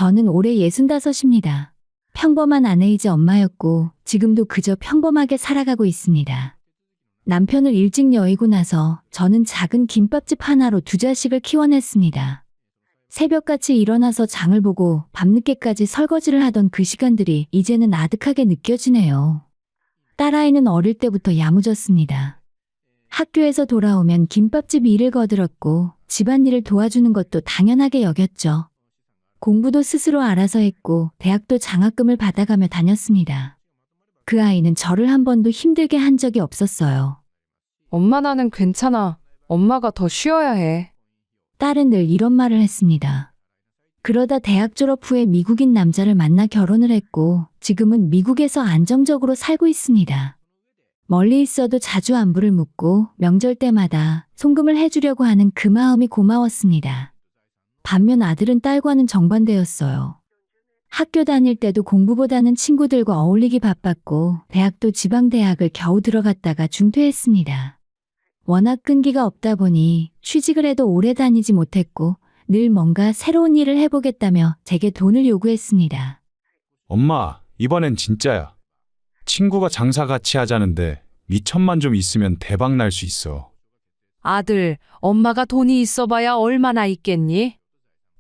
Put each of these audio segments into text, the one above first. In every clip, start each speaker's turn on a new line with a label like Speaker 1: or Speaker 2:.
Speaker 1: 저는 올해 65입니다. 평범한 아내이자 엄마였고 지금도 그저 평범하게 살아가고 있습니다. 남편을 일찍 여의고 나서 저는 작은 김밥집 하나로 두 자식을 키워냈습니다. 새벽같이 일어나서 장을 보고 밤늦게까지 설거지를 하던 그 시간들이 이제는 아득하게 느껴지네요. 딸아이는 어릴 때부터 야무졌습니다. 학교에서 돌아오면 김밥집 일을 거들었고 집안일을 도와주는 것도 당연하게 여겼죠. 공부도 스스로 알아서 했고 대학도 장학금을 받아가며 다녔습니다. 그 아이는 저를 한 번도 힘들게 한 적이 없었어요.
Speaker 2: 엄마 나는 괜찮아. 엄마가 더 쉬어야 해.
Speaker 1: 딸은 늘 이런 말을 했습니다. 그러다 대학 졸업 후에 미국인 남자를 만나 결혼을 했고 지금은 미국에서 안정적으로 살고 있습니다. 멀리 있어도 자주 안부를 묻고 명절 때마다 송금을 해주려고 하는 그 마음이 고마웠습니다. 반면 아들은 딸과는 정반대였어요. 학교 다닐 때도 공부보다는 친구들과 어울리기 바빴고 대학도 지방대학을 겨우 들어갔다가 중퇴했습니다. 워낙 끈기가 없다 보니 취직을 해도 오래 다니지 못했고 늘 뭔가 새로운 일을 해보겠다며 제게 돈을 요구했습니다.
Speaker 3: 엄마, 이번엔 진짜야. 친구가 장사 같이 하자는데 2천만 좀 있으면 대박 날 수 있어.
Speaker 2: 아들, 엄마가 돈이 있어봐야 얼마나 있겠니?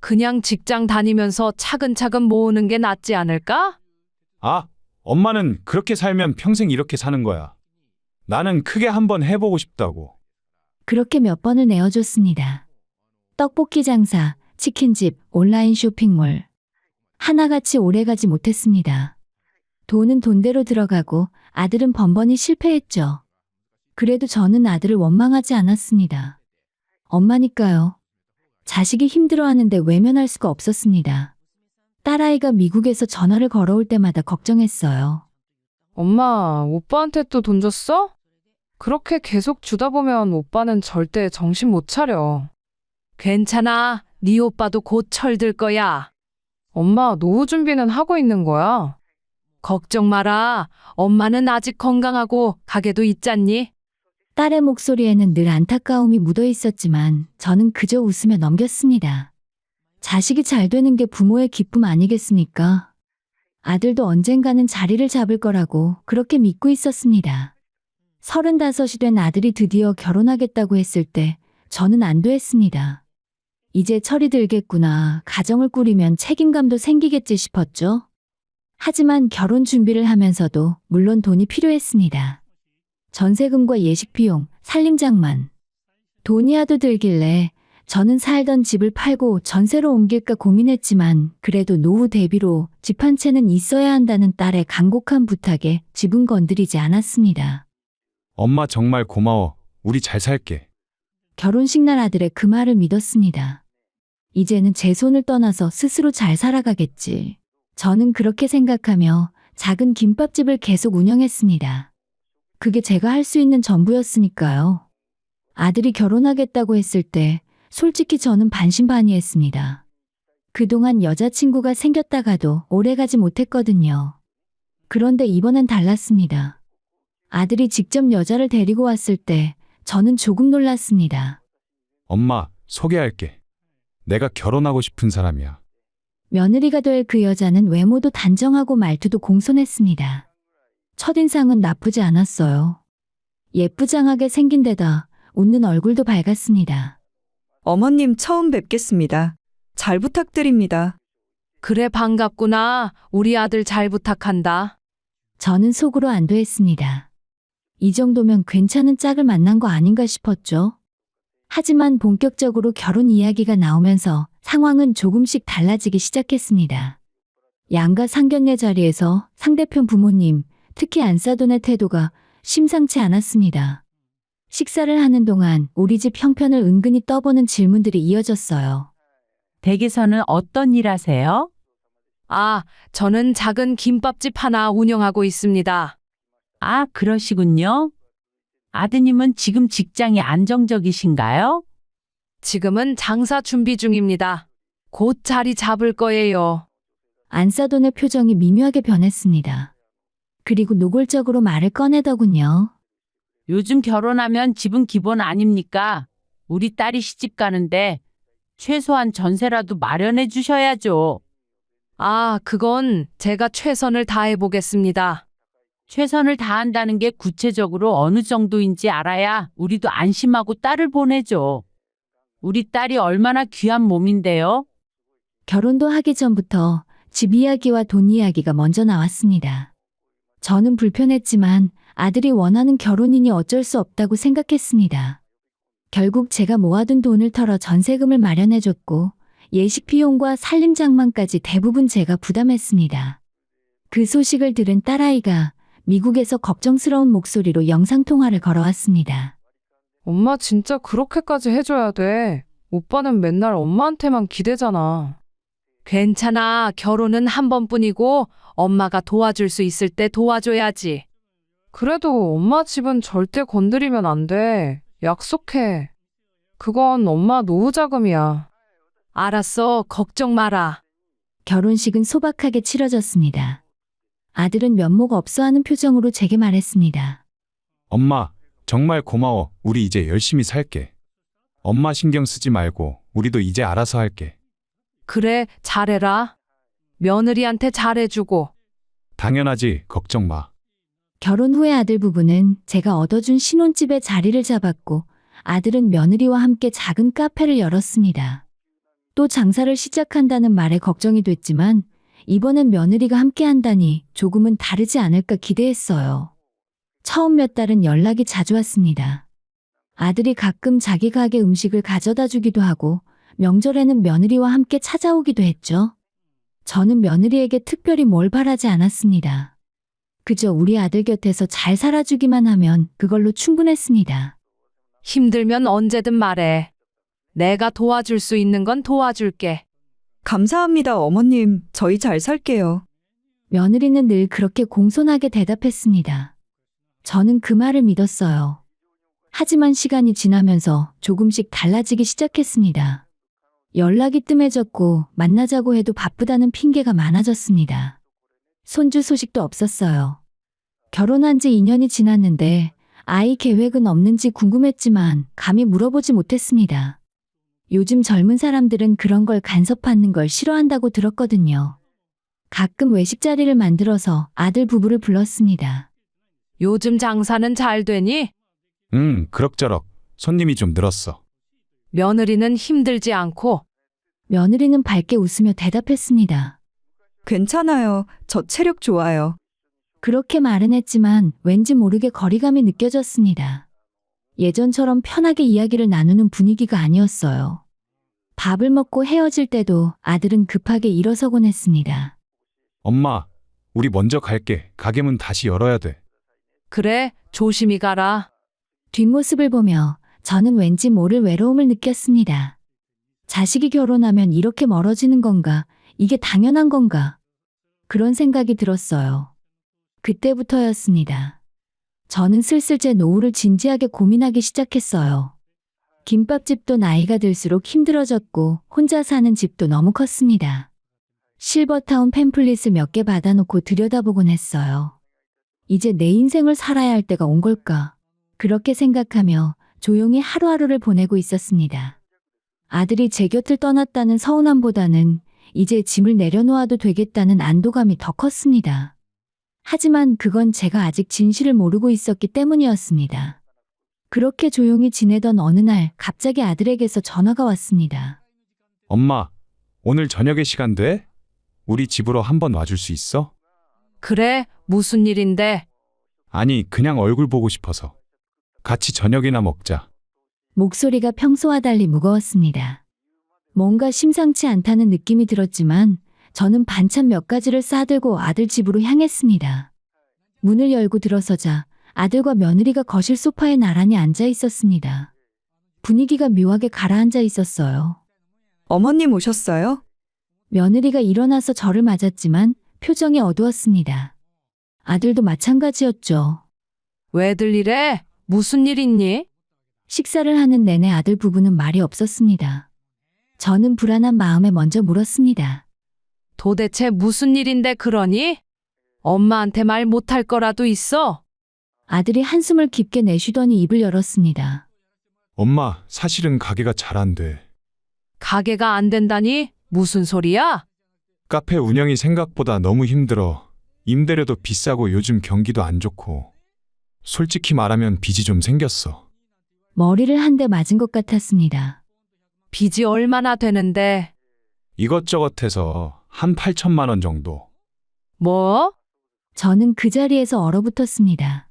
Speaker 2: 그냥 직장 다니면서 차근차근 모으는 게 낫지 않을까?
Speaker 3: 아, 엄마는 그렇게 살면 평생 이렇게 사는 거야. 나는 크게 한번 해보고 싶다고.
Speaker 1: 그렇게 몇 번을 내어줬습니다. 떡볶이 장사, 치킨집, 온라인 쇼핑몰. 하나같이 오래가지 못했습니다. 돈은 돈대로 들어가고 아들은 번번이 실패했죠. 그래도 저는 아들을 원망하지 않았습니다. 엄마니까요. 자식이 힘들어하는데 외면할 수가 없었습니다. 딸아이가 미국에서 전화를 걸어올 때마다 걱정했어요.
Speaker 2: 엄마, 오빠한테 또 돈 줬어? 그렇게 계속 주다 보면 오빠는 절대 정신 못 차려. 괜찮아. 네 오빠도 곧 철들 거야. 엄마, 노후 준비는 하고 있는 거야. 걱정 마라. 엄마는 아직 건강하고 가게도 있잖니?
Speaker 1: 딸의 목소리에는 늘 안타까움이 묻어 있었지만 저는 그저 웃으며 넘겼습니다. 자식이 잘 되는 게 부모의 기쁨 아니겠습니까? 아들도 언젠가는 자리를 잡을 거라고 그렇게 믿고 있었습니다. 35이 된 아들이 드디어 결혼하겠다고 했을 때 저는 안도했습니다. 이제 철이 들겠구나. 가정을 꾸리면 책임감도 생기겠지 싶었죠. 하지만 결혼 준비를 하면서도 물론 돈이 필요했습니다. 전세금과 예식비용, 살림장만. 돈이 하도 들길래 저는 살던 집을 팔고 전세로 옮길까 고민했지만 그래도 노후 대비로 집 한 채는 있어야 한다는 딸의 간곡한 부탁에 집은 건드리지 않았습니다.
Speaker 3: 엄마 정말 고마워. 우리 잘 살게.
Speaker 1: 결혼식 날 아들의 그 말을 믿었습니다. 이제는 제 손을 떠나서 스스로 잘 살아가겠지. 저는 그렇게 생각하며 작은 김밥집을 계속 운영했습니다. 그게 제가 할 수 있는 전부였으니까요. 아들이 결혼하겠다고 했을 때 솔직히 저는 반신반의했습니다. 그동안 여자친구가 생겼다가도 오래가지 못했거든요. 그런데 이번엔 달랐습니다. 아들이 직접 여자를 데리고 왔을 때 저는 조금 놀랐습니다.
Speaker 3: 엄마, 소개할게. 내가 결혼하고 싶은 사람이야.
Speaker 1: 며느리가 될 그 여자는 외모도 단정하고 말투도 공손했습니다. 첫인상은 나쁘지 않았어요. 예쁘장하게 생긴 데다 웃는 얼굴도 밝았습니다.
Speaker 4: 어머님 처음 뵙겠습니다. 잘 부탁드립니다.
Speaker 2: 그래, 반갑구나. 우리 아들 잘 부탁한다.
Speaker 1: 저는 속으로 안도했습니다. 이 정도면 괜찮은 짝을 만난 거 아닌가 싶었죠. 하지만 본격적으로 결혼 이야기가 나오면서 상황은 조금씩 달라지기 시작했습니다. 양가 상견례 자리에서 상대편 부모님, 특히 안사돈의 태도가 심상치 않았습니다. 식사를 하는 동안 우리 집 형편을 은근히 떠보는 질문들이 이어졌어요.
Speaker 5: 댁에서는 어떤 일 하세요?
Speaker 2: 아, 저는 작은 김밥집 하나 운영하고 있습니다.
Speaker 5: 아, 그러시군요. 아드님은 지금 직장이 안정적이신가요?
Speaker 2: 지금은 장사 준비 중입니다. 곧 자리 잡을 거예요.
Speaker 1: 안사돈의 표정이 미묘하게 변했습니다. 그리고 노골적으로 말을 꺼내더군요.
Speaker 5: 요즘 결혼하면 집은 기본 아닙니까? 우리 딸이 시집 가는데 최소한 전세라도 마련해 주셔야죠.
Speaker 2: 아, 그건 제가 최선을 다해 보겠습니다.
Speaker 5: 최선을 다한다는 게 구체적으로 어느 정도인지 알아야 우리도 안심하고 딸을 보내죠. 우리 딸이 얼마나 귀한 몸인데요.
Speaker 1: 결혼도 하기 전부터 집 이야기와 돈 이야기가 먼저 나왔습니다. 저는 불편했지만 아들이 원하는 결혼이니 어쩔 수 없다고 생각했습니다. 결국 제가 모아둔 돈을 털어 전세금을 마련해줬고 예식 비용과 살림 장만까지 대부분 제가 부담했습니다. 그 소식을 들은 딸아이가 미국에서 걱정스러운 목소리로 영상통화를 걸어왔습니다.
Speaker 2: 엄마 진짜 그렇게까지 해줘야 돼. 오빠는 맨날 엄마한테만 기대잖아. 괜찮아. 결혼은 한 번뿐이고 엄마가 도와줄 수 있을 때 도와줘야지. 그래도 엄마 집은 절대 건드리면 안 돼. 약속해. 그건 엄마 노후 자금이야. 알았어. 걱정 마라.
Speaker 1: 결혼식은 소박하게 치러졌습니다. 아들은 면목 없어하는 표정으로 제게 말했습니다.
Speaker 3: 엄마, 정말 고마워. 우리 이제 열심히 살게. 엄마 신경 쓰지 말고 우리도 이제 알아서 할게.
Speaker 2: 그래, 잘해라. 며느리한테 잘해주고.
Speaker 3: 당연하지. 걱정 마.
Speaker 1: 결혼 후에 아들 부부는 제가 얻어준 신혼집에 자리를 잡았고 아들은 며느리와 함께 작은 카페를 열었습니다. 또 장사를 시작한다는 말에 걱정이 됐지만 이번엔 며느리가 함께 한다니 조금은 다르지 않을까 기대했어요. 처음 몇 달은 연락이 자주 왔습니다. 아들이 가끔 자기 가게 음식을 가져다 주기도 하고 명절에는 며느리와 함께 찾아오기도 했죠. 저는 며느리에게 특별히 뭘 바라지 않았습니다. 그저 우리 아들 곁에서 잘 살아주기만 하면 그걸로 충분했습니다.
Speaker 2: 힘들면 언제든 말해. 내가 도와줄 수 있는 건 도와줄게.
Speaker 4: 감사합니다, 어머님. 저희 잘 살게요.
Speaker 1: 며느리는 늘 그렇게 공손하게 대답했습니다. 저는 그 말을 믿었어요. 하지만 시간이 지나면서 조금씩 달라지기 시작했습니다. 연락이 뜸해졌고 만나자고 해도 바쁘다는 핑계가 많아졌습니다. 손주 소식도 없었어요. 결혼한 지 2년이 지났는데 아이 계획은 없는지 궁금했지만 감히 물어보지 못했습니다. 요즘 젊은 사람들은 그런 걸 간섭하는 걸 싫어한다고 들었거든요. 가끔 외식 자리를 만들어서 아들 부부를 불렀습니다.
Speaker 2: 요즘 장사는 잘 되니?
Speaker 3: 그럭저럭. 손님이 좀 늘었어.
Speaker 2: 며느리는 힘들지 않고.
Speaker 1: 며느리는 밝게 웃으며 대답했습니다.
Speaker 4: 괜찮아요. 저 체력 좋아요.
Speaker 1: 그렇게 말은 했지만 왠지 모르게 거리감이 느껴졌습니다. 예전처럼 편하게 이야기를 나누는 분위기가 아니었어요. 밥을 먹고 헤어질 때도 아들은 급하게 일어서곤 했습니다.
Speaker 3: 엄마, 우리 먼저 갈게. 가게 문 다시 열어야 돼.
Speaker 2: 그래, 조심히 가라.
Speaker 1: 뒷모습을 보며 저는 왠지 모를 외로움을 느꼈습니다. 자식이 결혼하면 이렇게 멀어지는 건가? 이게 당연한 건가? 그런 생각이 들었어요. 그때부터였습니다. 저는 슬슬 제 노후를 진지하게 고민하기 시작했어요. 김밥집도 나이가 들수록 힘들어졌고 혼자 사는 집도 너무 컸습니다. 실버타운 팸플릿을 몇 개 받아놓고 들여다보곤 했어요. 이제 내 인생을 살아야 할 때가 온 걸까? 그렇게 생각하며 조용히 하루하루를 보내고 있었습니다. 아들이 제 곁을 떠났다는 서운함보다는 이제 짐을 내려놓아도 되겠다는 안도감이 더 컸습니다. 하지만 그건 제가 아직 진실을 모르고 있었기 때문이었습니다. 그렇게 조용히 지내던 어느 날 갑자기 아들에게서 전화가 왔습니다.
Speaker 3: 엄마, 오늘 저녁에 시간 돼? 우리 집으로 한번 와줄 수 있어?
Speaker 2: 그래, 무슨 일인데?
Speaker 3: 아니, 그냥 얼굴 보고 싶어서. 같이 저녁이나 먹자.
Speaker 1: 목소리가 평소와 달리 무거웠습니다. 뭔가 심상치 않다는 느낌이 들었지만 저는 반찬 몇 가지를 싸들고 아들 집으로 향했습니다. 문을 열고 들어서자 아들과 며느리가 거실 소파에 나란히 앉아 있었습니다. 분위기가 묘하게 가라앉아 있었어요.
Speaker 4: 어머님 오셨어요?
Speaker 1: 며느리가 일어나서 저를 맞았지만 표정이 어두웠습니다. 아들도 마찬가지였죠.
Speaker 2: 왜들 이래? 무슨 일 있니?
Speaker 1: 식사를 하는 내내 아들 부부는 말이 없었습니다. 저는 불안한 마음에 먼저 물었습니다.
Speaker 2: 도대체 무슨 일인데 그러니? 엄마한테 말 못할 거라도 있어?
Speaker 1: 아들이 한숨을 깊게 내쉬더니 입을 열었습니다.
Speaker 3: 엄마, 사실은 가게가 잘 안 돼.
Speaker 2: 가게가 안 된다니? 무슨 소리야?
Speaker 3: 카페 운영이 생각보다 너무 힘들어. 임대료도 비싸고 요즘 경기도 안 좋고. 솔직히 말하면 빚이 좀 생겼어.
Speaker 1: 머리를 한 대 맞은 것 같았습니다.
Speaker 2: 빚이 얼마나 되는데?
Speaker 3: 이것저것 해서 한 8천만 원 정도.
Speaker 2: 뭐?
Speaker 1: 저는 그 자리에서 얼어붙었습니다.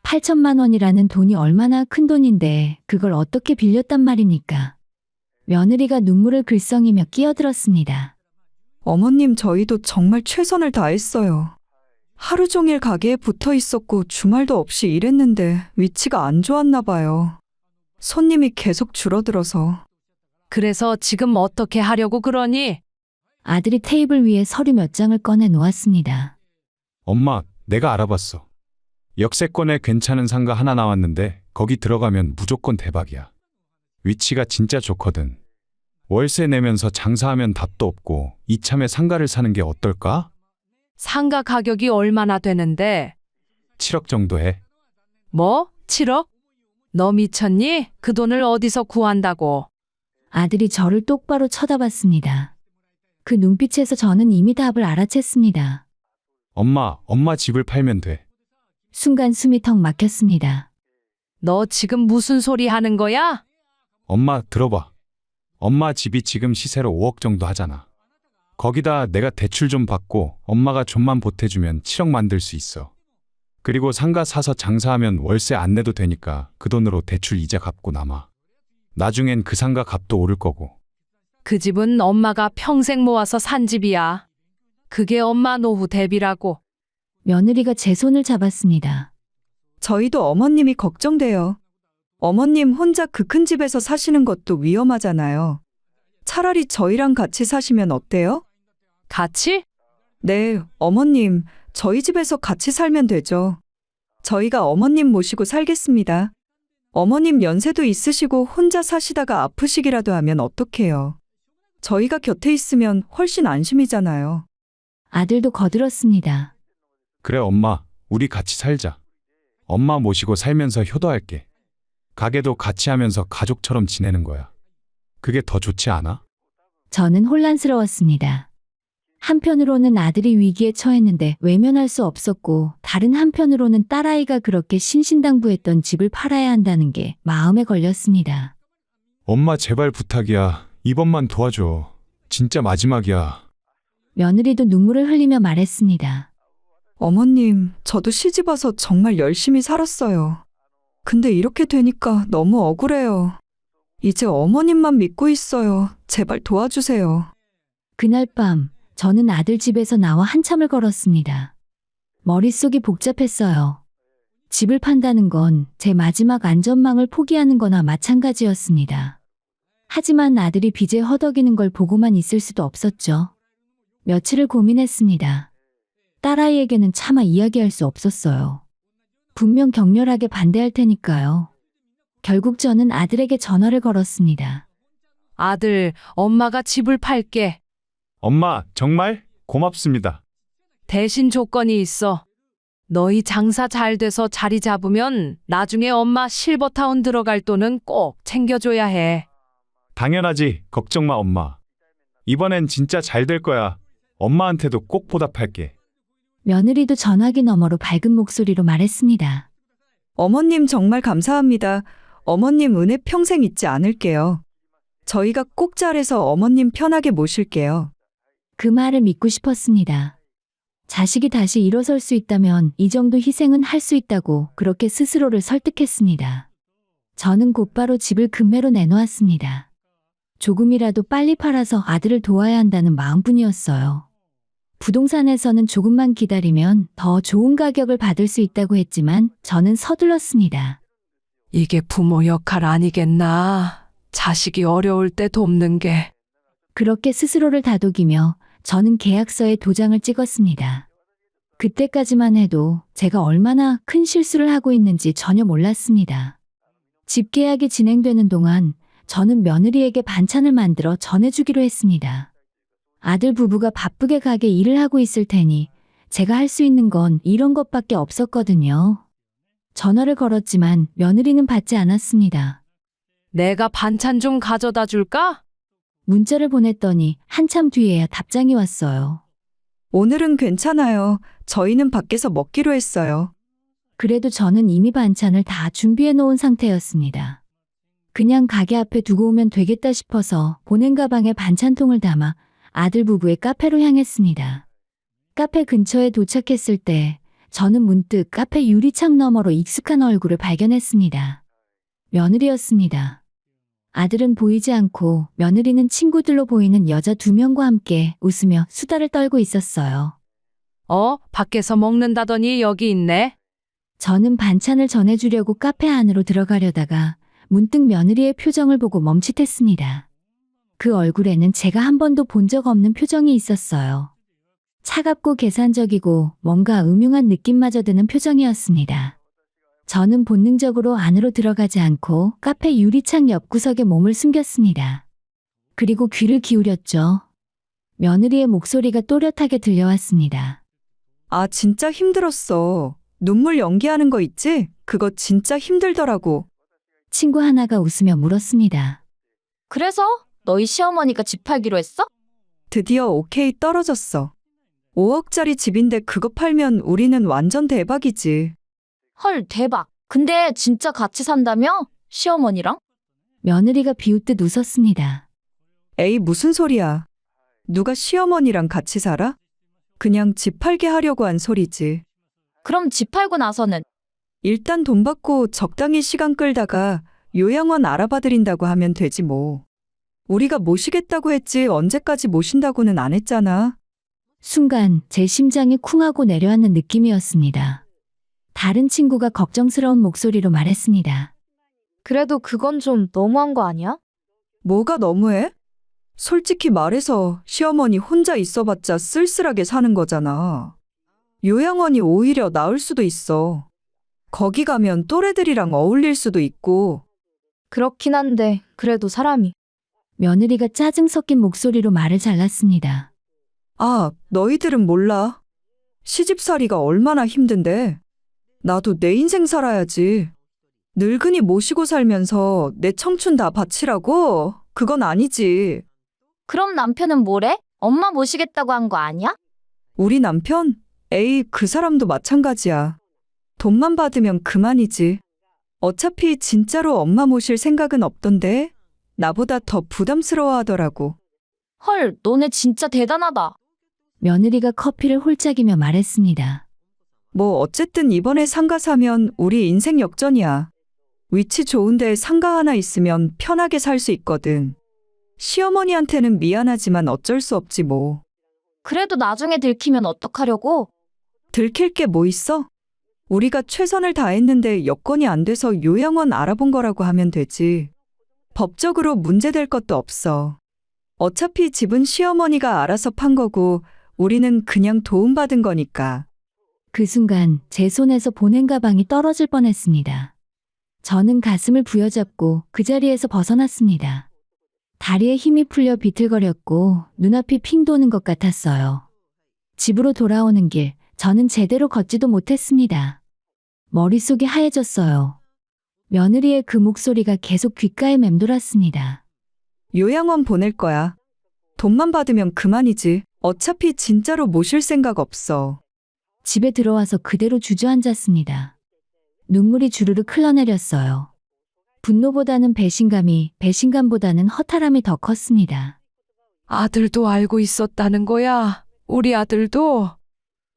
Speaker 1: 8천만 원이라는 돈이 얼마나 큰 돈인데 그걸 어떻게 빌렸단 말입니까? 며느리가 눈물을 글썽이며 끼어들었습니다.
Speaker 4: 어머님, 저희도 정말 최선을 다했어요. 하루 종일 가게에 붙어 있었고 주말도 없이 일했는데 위치가 안 좋았나 봐요. 손님이 계속 줄어들어서.
Speaker 2: 그래서 지금 어떻게 하려고 그러니?
Speaker 1: 아들이 테이블 위에 서류 몇 장을 꺼내 놓았습니다.
Speaker 3: 엄마, 내가 알아봤어. 역세권에 괜찮은 상가 하나 나왔는데 거기 들어가면 무조건 대박이야. 위치가 진짜 좋거든. 월세 내면서 장사하면 답도 없고 이참에 상가를 사는 게 어떨까?
Speaker 2: 상가 가격이 얼마나 되는데?
Speaker 3: 7억 정도 해.
Speaker 2: 뭐? 7억? 너 미쳤니? 그 돈을 어디서 구한다고?
Speaker 1: 아들이 저를 똑바로 쳐다봤습니다. 그 눈빛에서 저는 이미 답을 알아챘습니다.
Speaker 3: 엄마 집을 팔면 돼.
Speaker 1: 순간 숨이 턱 막혔습니다.
Speaker 2: 너 지금 무슨 소리 하는 거야?
Speaker 3: 엄마 들어봐. 엄마 집이 지금 시세로 5억 정도 하잖아. 거기다 내가 대출 좀 받고 엄마가 좀만 보태주면 7억 만들 수 있어. 그리고 상가 사서 장사하면 월세 안 내도 되니까 그 돈으로 대출 이자 갚고 남아. 나중엔 그 상가 값도 오를 거고.
Speaker 2: 그 집은 엄마가 평생 모아서 산 집이야. 그게 엄마 노후 대비라고.
Speaker 1: 며느리가 제 손을 잡았습니다.
Speaker 4: 저희도 어머님이 걱정돼요. 어머님 혼자 그 큰 집에서 사시는 것도 위험하잖아요. 차라리 저희랑 같이 사시면 어때요?
Speaker 2: 같이?
Speaker 4: 네, 어머님, 저희 집에서 같이 살면 되죠. 저희가 어머님 모시고 살겠습니다. 어머님 연세도 있으시고 혼자 사시다가 아프시기라도 하면 어떡해요. 저희가 곁에 있으면 훨씬 안심이잖아요.
Speaker 1: 아들도 거들었습니다.
Speaker 3: 그래 엄마, 우리 같이 살자. 엄마 모시고 살면서 효도할게. 가게도 같이 하면서 가족처럼 지내는 거야. 그게 더 좋지 않아?
Speaker 1: 저는 혼란스러웠습니다. 한편으로는 아들이 위기에 처했는데 외면할 수 없었고 다른 한편으로는 딸아이가 그렇게 신신당부했던 집을 팔아야 한다는 게 마음에 걸렸습니다.
Speaker 3: 엄마 제발 부탁이야. 이번만 도와줘. 진짜 마지막이야.
Speaker 1: 며느리도 눈물을 흘리며 말했습니다.
Speaker 4: 어머님, 저도 시집 와서 정말 열심히 살았어요. 근데 이렇게 되니까 너무 억울해요. 이제 어머님만 믿고 있어요. 제발 도와주세요.
Speaker 1: 그날 밤 저는 아들 집에서 나와 한참을 걸었습니다. 머릿속이 복잡했어요. 집을 판다는 건 제 마지막 안전망을 포기하는 거나 마찬가지였습니다. 하지만 아들이 빚에 허덕이는 걸 보고만 있을 수도 없었죠. 며칠을 고민했습니다. 딸아이에게는 차마 이야기할 수 없었어요. 분명 격렬하게 반대할 테니까요. 결국 저는 아들에게 전화를 걸었습니다.
Speaker 2: 아들, 엄마가 집을 팔게.
Speaker 3: 엄마 정말 고맙습니다.
Speaker 2: 대신 조건이 있어. 너희 장사 잘 돼서 자리 잡으면 나중에 엄마 실버타운 들어갈 돈은 꼭 챙겨줘야 해.
Speaker 3: 당연하지. 걱정 마 엄마. 이번엔 진짜 잘 될 거야. 엄마한테도 꼭 보답할게.
Speaker 1: 며느리도 전화기 너머로 밝은 목소리로 말했습니다.
Speaker 4: 어머님 정말 감사합니다. 어머님 은혜 평생 잊지 않을게요. 저희가 꼭 잘해서 어머님 편하게 모실게요.
Speaker 1: 그 말을 믿고 싶었습니다. 자식이 다시 일어설 수 있다면 이 정도 희생은 할 수 있다고 그렇게 스스로를 설득했습니다. 저는 곧바로 집을 금매로 내놓았습니다. 조금이라도 빨리 팔아서 아들을 도와야 한다는 마음뿐이었어요. 부동산에서는 조금만 기다리면 더 좋은 가격을 받을 수 있다고 했지만 저는 서둘렀습니다.
Speaker 2: 이게 부모 역할 아니겠나. 자식이 어려울 때 돕는 게.
Speaker 1: 그렇게 스스로를 다독이며 저는 계약서에 도장을 찍었습니다. 그때까지만 해도 제가 얼마나 큰 실수를 하고 있는지 전혀 몰랐습니다. 집 계약이 진행되는 동안 저는 며느리에게 반찬을 만들어 전해주기로 했습니다. 아들 부부가 바쁘게 가게 일을 하고 있을 테니 제가 할 수 있는 건 이런 것밖에 없었거든요. 전화를 걸었지만 며느리는 받지 않았습니다.
Speaker 2: 내가 반찬 좀 가져다 줄까?
Speaker 1: 문자를 보냈더니 한참 뒤에야 답장이 왔어요.
Speaker 4: 오늘은 괜찮아요. 저희는 밖에서 먹기로 했어요.
Speaker 1: 그래도 저는 이미 반찬을 다 준비해 놓은 상태였습니다. 그냥 가게 앞에 두고 오면 되겠다 싶어서 보낸 가방에 반찬통을 담아 아들 부부의 카페로 향했습니다. 카페 근처에 도착했을 때 저는 문득 카페 유리창 너머로 익숙한 얼굴을 발견했습니다. 며느리였습니다. 아들은 보이지 않고 며느리는 친구들로 보이는 여자 2명과 함께 웃으며 수다를 떨고 있었어요.
Speaker 2: 밖에서 먹는다더니 여기 있네.
Speaker 1: 저는 반찬을 전해주려고 카페 안으로 들어가려다가 문득 며느리의 표정을 보고 멈칫했습니다. 그 얼굴에는 제가 한 번도 본 적 없는 표정이 있었어요. 차갑고 계산적이고 뭔가 음흉한 느낌마저 드는 표정이었습니다. 저는 본능적으로 안으로 들어가지 않고 카페 유리창 옆 구석에 몸을 숨겼습니다. 그리고 귀를 기울였죠. 며느리의 목소리가 또렷하게 들려왔습니다.
Speaker 4: 아, 진짜 힘들었어. 눈물 연기하는 거 있지? 그거 진짜 힘들더라고.
Speaker 1: 친구 하나가 웃으며 물었습니다.
Speaker 6: 그래서 너희 시어머니가 집 팔기로 했어?
Speaker 4: 드디어 오케이 떨어졌어. 5억짜리 집인데 그거 팔면 우리는 완전 대박이지.
Speaker 6: 헐, 대박. 근데 진짜 같이 산다며? 시어머니랑?
Speaker 1: 며느리가 비웃듯 웃었습니다.
Speaker 4: 에이, 무슨 소리야. 누가 시어머니랑 같이 살아? 그냥 집 팔게 하려고 한 소리지.
Speaker 6: 그럼 집 팔고 나서는
Speaker 4: 일단 돈 받고 적당히 시간 끌다가 요양원 알아봐 드린다고 하면 되지 뭐. 우리가 모시겠다고 했지 언제까지 모신다고는 안 했잖아.
Speaker 1: 순간 제 심장이 쿵하고 내려앉는 느낌이었습니다. 다른 친구가 걱정스러운 목소리로 말했습니다.
Speaker 6: 그래도 그건 좀 너무한 거 아니야?
Speaker 4: 뭐가 너무해? 솔직히 말해서 시어머니 혼자 있어봤자 쓸쓸하게 사는 거잖아. 요양원이 오히려 나을 수도 있어. 거기 가면 또래들이랑 어울릴 수도 있고.
Speaker 6: 그렇긴 한데 그래도 사람이.
Speaker 1: 며느리가 짜증 섞인 목소리로 말을 잘랐습니다.
Speaker 4: 아, 너희들은 몰라. 시집살이가 얼마나 힘든데. 나도 내 인생 살아야지. 늙은이 모시고 살면서 내 청춘 다 바치라고? 그건 아니지.
Speaker 6: 그럼 남편은 뭐래? 엄마 모시겠다고 한 거 아니야?
Speaker 4: 우리 남편? 에이, 그 사람도 마찬가지야. 돈만 받으면 그만이지. 어차피 진짜로 엄마 모실 생각은 없던데 나보다 더 부담스러워 하더라고.
Speaker 6: 헐, 너네 진짜 대단하다.
Speaker 1: 며느리가 커피를 홀짝이며 말했습니다.
Speaker 4: 뭐 어쨌든 이번에 상가 사면 우리 인생 역전이야. 위치 좋은데 상가 하나 있으면 편하게 살 수 있거든. 시어머니한테는 미안하지만 어쩔 수 없지 뭐.
Speaker 6: 그래도 나중에 들키면 어떡하려고?
Speaker 4: 들킬 게 뭐 있어? 우리가 최선을 다했는데 여건이 안 돼서 요양원 알아본 거라고 하면 되지. 법적으로 문제될 것도 없어. 어차피 집은 시어머니가 알아서 판 거고 우리는 그냥 도움받은 거니까.
Speaker 1: 그 순간 제 손에서 보낸 가방이 떨어질 뻔했습니다. 저는 가슴을 부여잡고 그 자리에서 벗어났습니다. 다리에 힘이 풀려 비틀거렸고 눈앞이 핑 도는 것 같았어요. 집으로 돌아오는 길, 저는 제대로 걷지도 못했습니다. 머릿속이 하얘졌어요. 며느리의 그 목소리가 계속 귓가에 맴돌았습니다.
Speaker 4: 요양원 보낼 거야. 돈만 받으면 그만이지. 어차피 진짜로 모실 생각 없어.
Speaker 1: 집에 들어와서 그대로 주저앉았습니다. 눈물이 주르륵 흘러내렸어요. 분노보다는 배신감이, 배신감보다는 허탈함이 더 컸습니다.
Speaker 2: 아들도 알고 있었다는 거야. 우리 아들도.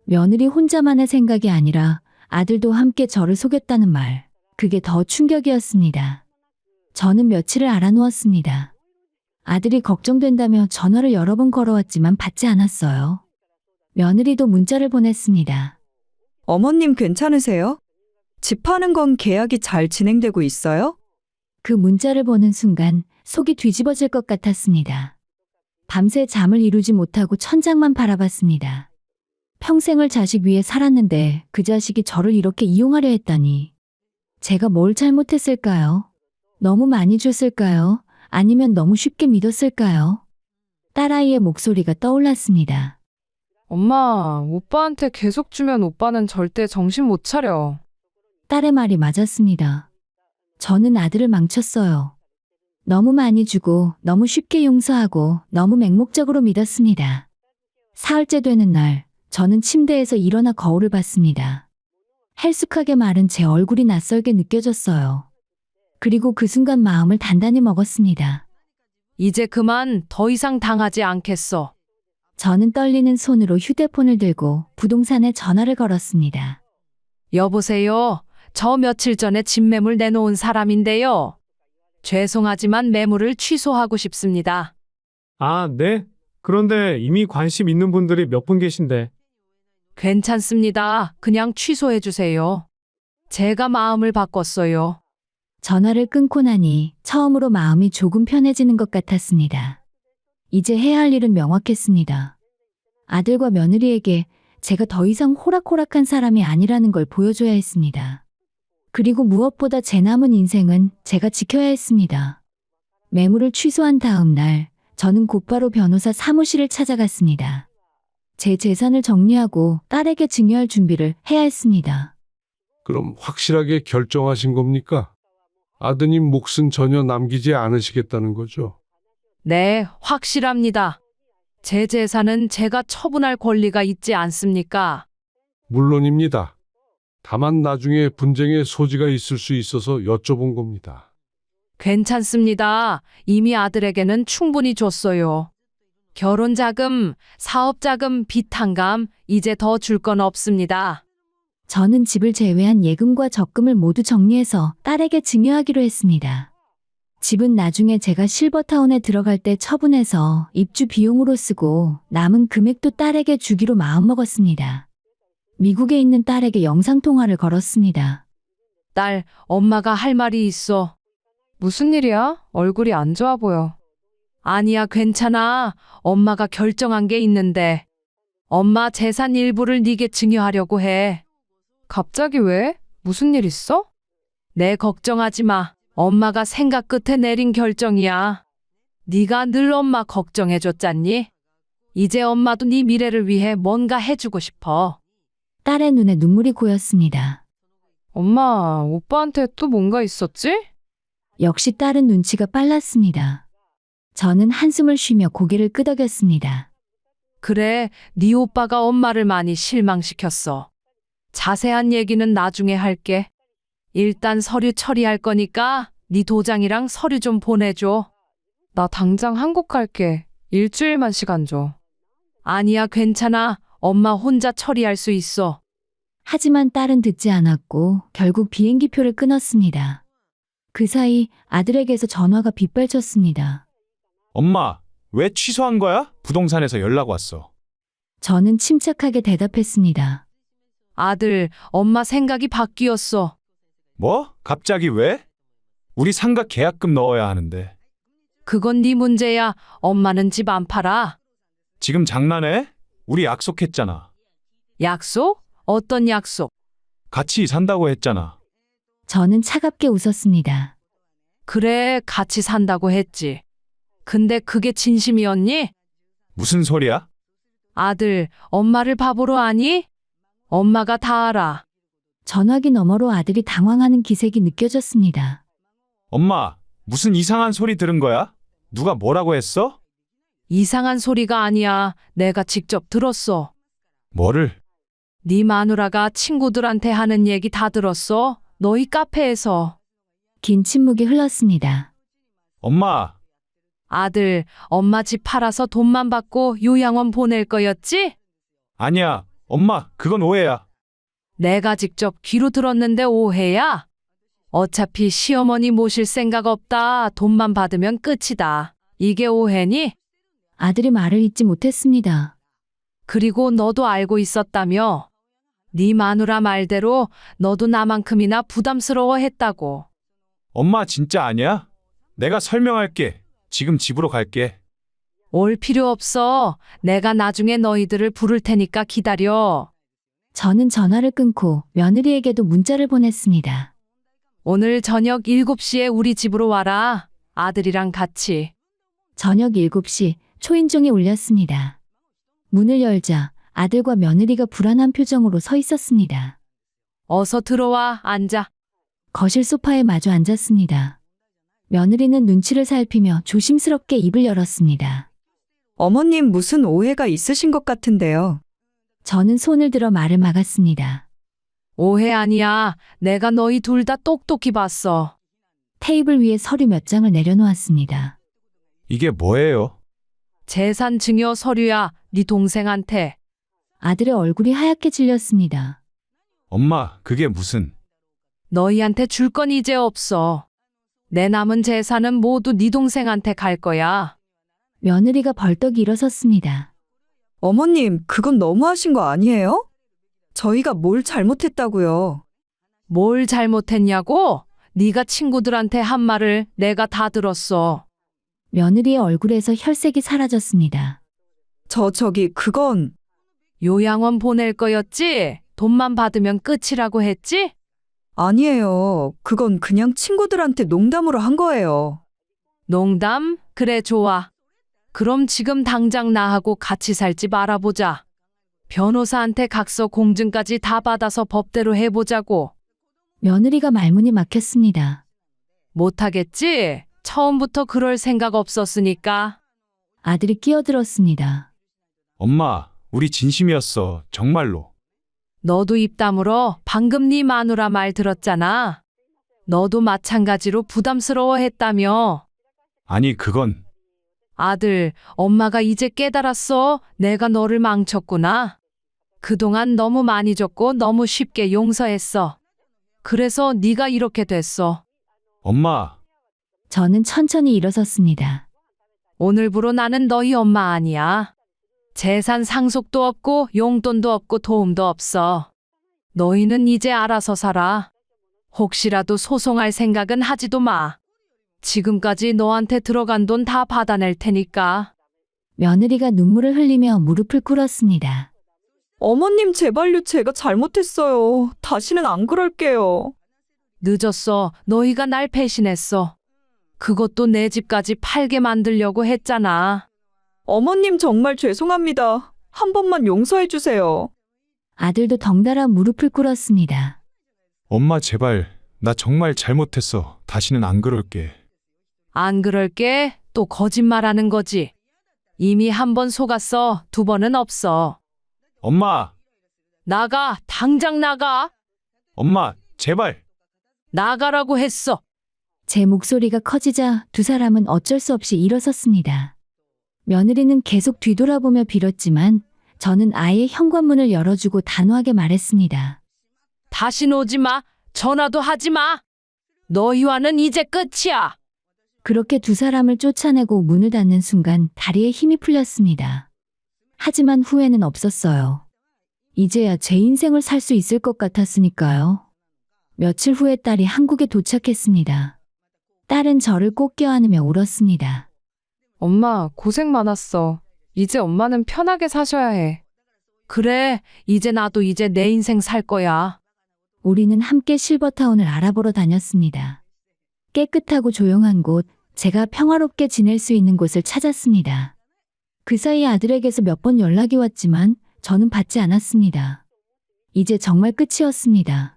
Speaker 1: 며느리 혼자만의 생각이 아니라 아들도 함께 저를 속였다는 말. 그게 더 충격이었습니다. 저는 며칠을 알아누웠습니다. 아들이 걱정된다며 전화를 여러 번 걸어왔지만 받지 않았어요. 며느리도 문자를 보냈습니다.
Speaker 4: 어머님 괜찮으세요? 집 파는 건 계약이 잘 진행되고 있어요?
Speaker 1: 그 문자를 보는 순간 속이 뒤집어질 것 같았습니다. 밤새 잠을 이루지 못하고 천장만 바라봤습니다. 평생을 자식 위해 살았는데 그 자식이 저를 이렇게 이용하려 했다니. 제가 뭘 잘못했을까요? 너무 많이 줬을까요? 아니면 너무 쉽게 믿었을까요? 딸아이의 목소리가 떠올랐습니다.
Speaker 2: 엄마, 오빠한테 계속 주면 오빠는 절대 정신 못 차려.
Speaker 1: 딸의 말이 맞았습니다. 저는 아들을 망쳤어요. 너무 많이 주고 너무 쉽게 용서하고 너무 맹목적으로 믿었습니다. 사흘째 되는 날 저는 침대에서 일어나 거울을 봤습니다. 헬쑥하게 마른 제 얼굴이 낯설게 느껴졌어요. 그리고 그 순간 마음을 단단히 먹었습니다.
Speaker 2: 이제 그만 더 이상 당하지 않겠어.
Speaker 1: 저는 떨리는 손으로 휴대폰을 들고 부동산에 전화를 걸었습니다.
Speaker 2: 여보세요. 저 며칠 전에 집 매물 내놓은 사람인데요. 죄송하지만 매물을 취소하고 싶습니다.
Speaker 7: 아, 네? 그런데 이미 관심 있는 분들이 몇 분 계신데.
Speaker 2: 괜찮습니다. 그냥 취소해 주세요. 제가 마음을 바꿨어요.
Speaker 1: 전화를 끊고 나니 처음으로 마음이 조금 편해지는 것 같았습니다. 이제 해야 할 일은 명확했습니다. 아들과 며느리에게 제가 더 이상 호락호락한 사람이 아니라는 걸 보여줘야 했습니다. 그리고 무엇보다 제 남은 인생은 제가 지켜야 했습니다. 매물을 취소한 다음 날, 저는 곧바로 변호사 사무실을 찾아갔습니다. 제 재산을 정리하고 딸에게 증여할 준비를 해야 했습니다.
Speaker 8: 그럼 확실하게 결정하신 겁니까? 아드님 몫은 전혀 남기지 않으시겠다는 거죠?
Speaker 2: 네, 확실합니다. 제 재산은 제가 처분할 권리가 있지 않습니까?
Speaker 8: 물론입니다. 다만 나중에 분쟁의 소지가 있을 수 있어서 여쭤본 겁니다.
Speaker 2: 괜찮습니다. 이미 아들에게는 충분히 줬어요. 결혼 자금, 사업 자금, 비탄감, 이제 더 줄 건 없습니다.
Speaker 1: 저는 집을 제외한 예금과 적금을 모두 정리해서 딸에게 증여하기로 했습니다. 집은 나중에 제가 실버타운에 들어갈 때 처분해서 입주 비용으로 쓰고 남은 금액도 딸에게 주기로 마음먹었습니다. 미국에 있는 딸에게 영상통화를 걸었습니다.
Speaker 2: 딸, 엄마가 할 말이 있어. 무슨 일이야? 얼굴이 안 좋아 보여. 아니야, 괜찮아. 엄마가 결정한 게 있는데. 엄마 재산 일부를 네게 증여하려고 해. 갑자기 왜? 무슨 일 있어? 네, 걱정하지 마. 엄마가 생각 끝에 내린 결정이야. 네가 늘 엄마 걱정해줬잖니? 이제 엄마도 네 미래를 위해 뭔가 해주고 싶어.
Speaker 1: 딸의 눈에 눈물이 고였습니다.
Speaker 2: 엄마, 오빠한테 또 뭔가 있었지?
Speaker 1: 역시 딸은 눈치가 빨랐습니다. 저는 한숨을 쉬며 고개를 끄덕였습니다.
Speaker 2: 그래, 네 오빠가 엄마를 많이 실망시켰어. 자세한 얘기는 나중에 할게. 일단 서류 처리할 거니까 네 도장이랑 서류 좀 보내줘. 나 당장 한국 갈게. 일주일만 시간 줘. 아니야, 괜찮아. 엄마 혼자 처리할 수 있어.
Speaker 1: 하지만 딸은 듣지 않았고 결국 비행기표를 끊었습니다. 그 사이 아들에게서 전화가 빗발쳤습니다.
Speaker 3: 엄마, 왜 취소한 거야? 부동산에서 연락 왔어.
Speaker 1: 저는 침착하게 대답했습니다.
Speaker 2: 아들, 엄마 생각이 바뀌었어.
Speaker 3: 뭐? 갑자기 왜? 우리 상가 계약금 넣어야 하는데.
Speaker 2: 그건 네 문제야. 엄마는 집 안 팔아.
Speaker 3: 지금 장난해? 우리 약속했잖아.
Speaker 2: 약속? 어떤 약속?
Speaker 3: 같이 산다고 했잖아.
Speaker 1: 저는 차갑게 웃었습니다.
Speaker 2: 그래, 같이 산다고 했지. 근데 그게 진심이었니?
Speaker 3: 무슨 소리야?
Speaker 2: 아들, 엄마를 바보로 아니? 엄마가 다 알아.
Speaker 1: 전화기 너머로 아들이 당황하는 기색이 느껴졌습니다.
Speaker 3: 엄마, 무슨 이상한 소리 들은 거야? 누가 뭐라고 했어?
Speaker 2: 이상한 소리가 아니야. 내가 직접 들었어.
Speaker 3: 뭐를?
Speaker 2: 네 마누라가 친구들한테 하는 얘기 다 들었어. 너희 카페에서.
Speaker 1: 긴 침묵이 흘렀습니다.
Speaker 3: 엄마,
Speaker 2: 아들, 엄마 집 팔아서 돈만 받고 요양원 보낼 거였지?
Speaker 3: 아니야. 엄마, 그건 오해야.
Speaker 2: 내가 직접 귀로 들었는데 오해야? 어차피 시어머니 모실 생각 없다. 돈만 받으면 끝이다. 이게 오해니?
Speaker 1: 아들이 말을 잇지 못했습니다.
Speaker 2: 그리고 너도 알고 있었다며? 네 마누라 말대로 너도 나만큼이나 부담스러워했다고.
Speaker 3: 엄마 진짜 아니야? 내가 설명할게. 지금 집으로 갈게.
Speaker 2: 올 필요 없어. 내가 나중에 너희들을 부를 테니까 기다려.
Speaker 1: 저는 전화를 끊고 며느리에게도 문자를 보냈습니다.
Speaker 2: 오늘 저녁 7시에 우리 집으로 와라. 아들이랑 같이.
Speaker 1: 저녁 7시 초인종이 울렸습니다. 문을 열자 아들과 며느리가 불안한 표정으로 서 있었습니다.
Speaker 2: 어서 들어와, 앉아.
Speaker 1: 거실 소파에 마주 앉았습니다. 며느리는 눈치를 살피며 조심스럽게 입을 열었습니다.
Speaker 4: 어머님 무슨 오해가 있으신 것 같은데요.
Speaker 1: 저는 손을 들어 말을 막았습니다.
Speaker 2: 오해 아니야. 내가 너희 둘 다 똑똑히 봤어.
Speaker 1: 테이블 위에 서류 몇 장을 내려놓았습니다.
Speaker 3: 이게 뭐예요?
Speaker 2: 재산 증여 서류야. 네 동생한테.
Speaker 1: 아들의 얼굴이 하얗게 질렸습니다.
Speaker 3: 엄마, 그게 무슨...
Speaker 2: 너희한테 줄 건 이제 없어. 내 남은 재산은 모두 네 동생한테 갈 거야.
Speaker 1: 며느리가 벌떡 일어섰습니다.
Speaker 4: 어머님, 그건 너무하신 거 아니에요? 저희가 뭘 잘못했다고요.
Speaker 2: 뭘 잘못했냐고? 네가 친구들한테 한 말을 내가 다 들었어.
Speaker 1: 며느리의 얼굴에서 혈색이 사라졌습니다.
Speaker 4: 그건
Speaker 2: 요양원 보낼 거였지? 돈만 받으면 끝이라고 했지?
Speaker 4: 아니에요. 그건 그냥 친구들한테 농담으로 한 거예요.
Speaker 2: 농담? 그래, 좋아. 그럼 지금 당장 나하고 같이 살 집 알아보자. 변호사한테 각서 공증까지 다 받아서 법대로 해보자고.
Speaker 1: 며느리가 말문이 막혔습니다.
Speaker 2: 못하겠지? 처음부터 그럴 생각 없었으니까.
Speaker 1: 아들이 끼어들었습니다.
Speaker 3: 엄마, 우리 진심이었어. 정말로.
Speaker 2: 너도 입 다물어. 방금 네 마누라 말 들었잖아. 너도 마찬가지로 부담스러워했다며.
Speaker 3: 아니, 그건...
Speaker 2: 아들, 엄마가 이제 깨달았어. 내가 너를 망쳤구나. 그동안 너무 많이 줬고 너무 쉽게 용서했어. 그래서 네가 이렇게 됐어.
Speaker 3: 엄마,
Speaker 1: 저는 천천히 일어섰습니다.
Speaker 2: 오늘부로 나는 너희 엄마 아니야. 재산 상속도 없고 용돈도 없고 도움도 없어. 너희는 이제 알아서 살아. 혹시라도 소송할 생각은 하지도 마. 지금까지 너한테 들어간 돈 다 받아낼 테니까.
Speaker 1: 며느리가 눈물을 흘리며 무릎을 꿇었습니다.
Speaker 4: 어머님, 제발요. 제가 잘못했어요. 다시는 안 그럴게요.
Speaker 2: 늦었어. 너희가 날 배신했어. 그것도 내 집까지 팔게 만들려고 했잖아.
Speaker 4: 어머님, 정말 죄송합니다. 한 번만 용서해 주세요.
Speaker 1: 아들도 덩달아 무릎을 꿇었습니다.
Speaker 3: 엄마 제발. 나 정말 잘못했어. 다시는 안 그럴게.
Speaker 2: 안 그럴게? 또 거짓말하는 거지. 이미 한 번 속았어. 두 번은 없어.
Speaker 3: 엄마,
Speaker 2: 나가. 당장 나가.
Speaker 3: 엄마, 제발.
Speaker 2: 나가라고 했어.
Speaker 1: 제 목소리가 커지자 두 사람은 어쩔 수 없이 일어섰습니다. 며느리는 계속 뒤돌아보며 빌었지만 저는 아예 현관문을 열어주고 단호하게 말했습니다.
Speaker 2: 다신 오지 마. 전화도 하지 마. 너희와는 이제 끝이야.
Speaker 1: 그렇게 두 사람을 쫓아내고 문을 닫는 순간 다리에 힘이 풀렸습니다. 하지만 후회는 없었어요. 이제야 제 인생을 살 수 있을 것 같았으니까요. 며칠 후에 딸이 한국에 도착했습니다. 딸은 저를 꼭 껴안으며 울었습니다.
Speaker 2: 엄마, 고생 많았어. 이제 엄마는 편하게 사셔야 해. 그래, 이제 나도 이제 내 인생 살 거야.
Speaker 1: 우리는 함께 실버타운을 알아보러 다녔습니다. 깨끗하고 조용한 곳, 제가 평화롭게 지낼 수 있는 곳을 찾았습니다. 그 사이 아들에게서 몇 번 연락이 왔지만 저는 받지 않았습니다. 이제 정말 끝이었습니다.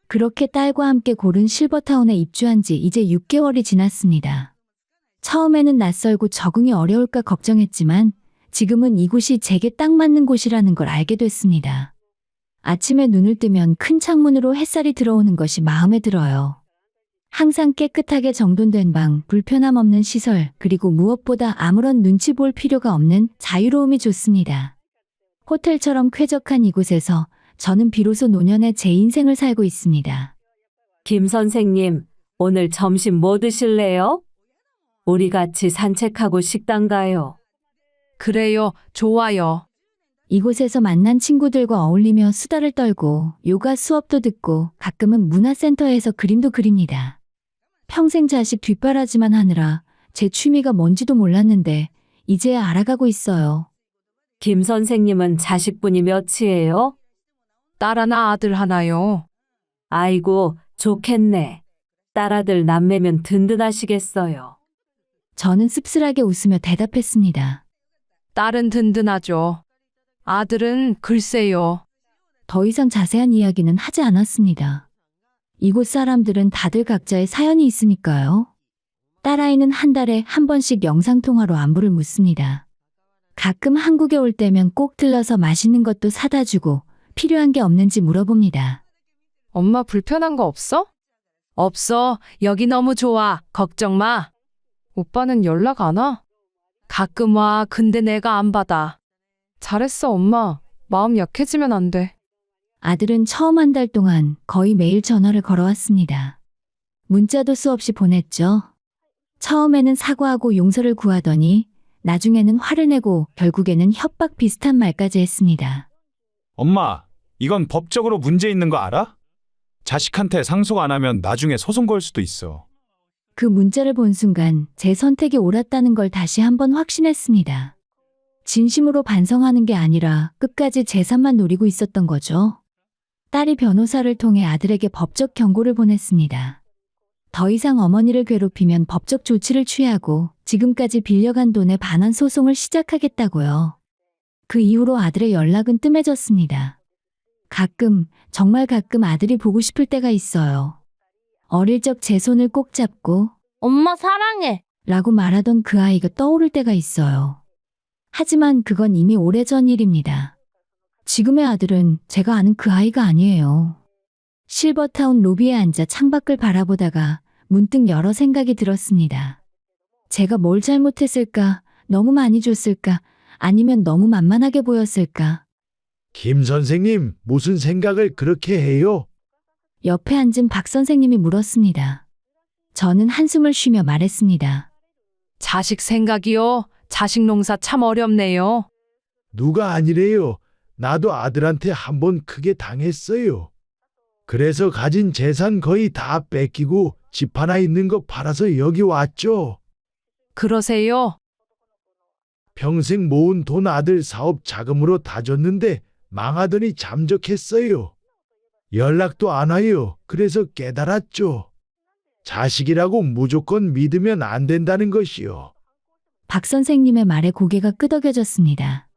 Speaker 1: 그렇게 딸과 함께 고른 실버타운에 입주한 지 이제 6개월이 지났습니다. 처음에는 낯설고 적응이 어려울까 걱정했지만 지금은 이곳이 제게 딱 맞는 곳이라는 걸 알게 됐습니다. 아침에 눈을 뜨면 큰 창문으로 햇살이 들어오는 것이 마음에 들어요. 항상 깨끗하게 정돈된 방, 불편함 없는 시설, 그리고 무엇보다 아무런 눈치 볼 필요가 없는 자유로움이 좋습니다. 호텔처럼 쾌적한 이곳에서 저는 비로소 노년의 제 인생을 살고 있습니다.
Speaker 9: 김 선생님, 오늘 점심 뭐 드실래요? 우리 같이 산책하고 식당 가요.
Speaker 2: 그래요. 좋아요.
Speaker 1: 이곳에서 만난 친구들과 어울리며 수다를 떨고 요가 수업도 듣고 가끔은 문화센터에서 그림도 그립니다. 평생 자식 뒷바라지만 하느라 제 취미가 뭔지도 몰랐는데 이제야 알아가고 있어요.
Speaker 9: 김 선생님은 자식분이 몇이에요?
Speaker 2: 딸 하나, 아들 하나요.
Speaker 9: 아이고, 좋겠네. 딸아들 남매면 든든하시겠어요.
Speaker 1: 저는 씁쓸하게 웃으며 대답했습니다.
Speaker 2: 딸은 든든하죠. 아들은 글쎄요.
Speaker 1: 더 이상 자세한 이야기는 하지 않았습니다. 이곳 사람들은 다들 각자의 사연이 있으니까요. 딸아이는 한 달에 한 번씩 영상통화로 안부를 묻습니다. 가끔 한국에 올 때면 꼭 들러서 맛있는 것도 사다 주고 필요한 게 없는지 물어봅니다.
Speaker 2: 엄마 불편한 거 없어? 없어. 여기 너무 좋아. 걱정 마. 오빠는 연락 안 와? 가끔 와. 근데 내가 안 받아. 잘했어, 엄마. 마음 약해지면 안 돼.
Speaker 1: 아들은 처음 한 달 동안 거의 매일 전화를 걸어왔습니다. 문자도 수없이 보냈죠. 처음에는 사과하고 용서를 구하더니 나중에는 화를 내고 결국에는 협박 비슷한 말까지 했습니다.
Speaker 3: 엄마, 이건 법적으로 문제 있는 거 알아? 자식한테 상속 안 하면 나중에 소송 걸 수도 있어.
Speaker 1: 그 문자를 본 순간 제 선택이 옳았다는 걸 다시 한번 확신했습니다. 진심으로 반성하는 게 아니라 끝까지 재산만 노리고 있었던 거죠. 딸이 변호사를 통해 아들에게 법적 경고를 보냈습니다. 더 이상 어머니를 괴롭히면 법적 조치를 취하고 지금까지 빌려간 돈에 반환 소송을 시작하겠다고요. 그 이후로 아들의 연락은 뜸해졌습니다. 가끔, 정말 가끔 아들이 보고 싶을 때가 있어요. 어릴 적 제 손을 꼭 잡고
Speaker 6: 엄마 사랑해.
Speaker 1: 라고 말하던 그 아이가 떠오를 때가 있어요. 하지만 그건 이미 오래전 일입니다. 지금의 아들은 제가 아는 그 아이가 아니에요. 실버타운 로비에 앉아 창밖을 바라보다가 문득 여러 생각이 들었습니다. 제가 뭘 잘못했을까? 너무 많이 줬을까? 아니면 너무 만만하게 보였을까?
Speaker 10: 김 선생님, 무슨 생각을 그렇게 해요?
Speaker 1: 옆에 앉은 박 선생님이 물었습니다. 저는 한숨을 쉬며 말했습니다.
Speaker 2: 자식 생각이요. 자식 농사 참 어렵네요.
Speaker 10: 누가 아니래요. 나도 아들한테 한 번 크게 당했어요. 그래서 가진 재산 거의 다 뺏기고 집 하나 있는 거 팔아서 여기 왔죠.
Speaker 2: 그러세요?
Speaker 10: 평생 모은 돈 아들 사업 자금으로 다 줬는데 망하더니 잠적했어요. 연락도 안 와요. 그래서 깨달았죠. 자식이라고 무조건 믿으면 안 된다는 것이요.
Speaker 1: 박 선생님의 말에 고개가 끄덕여졌습니다.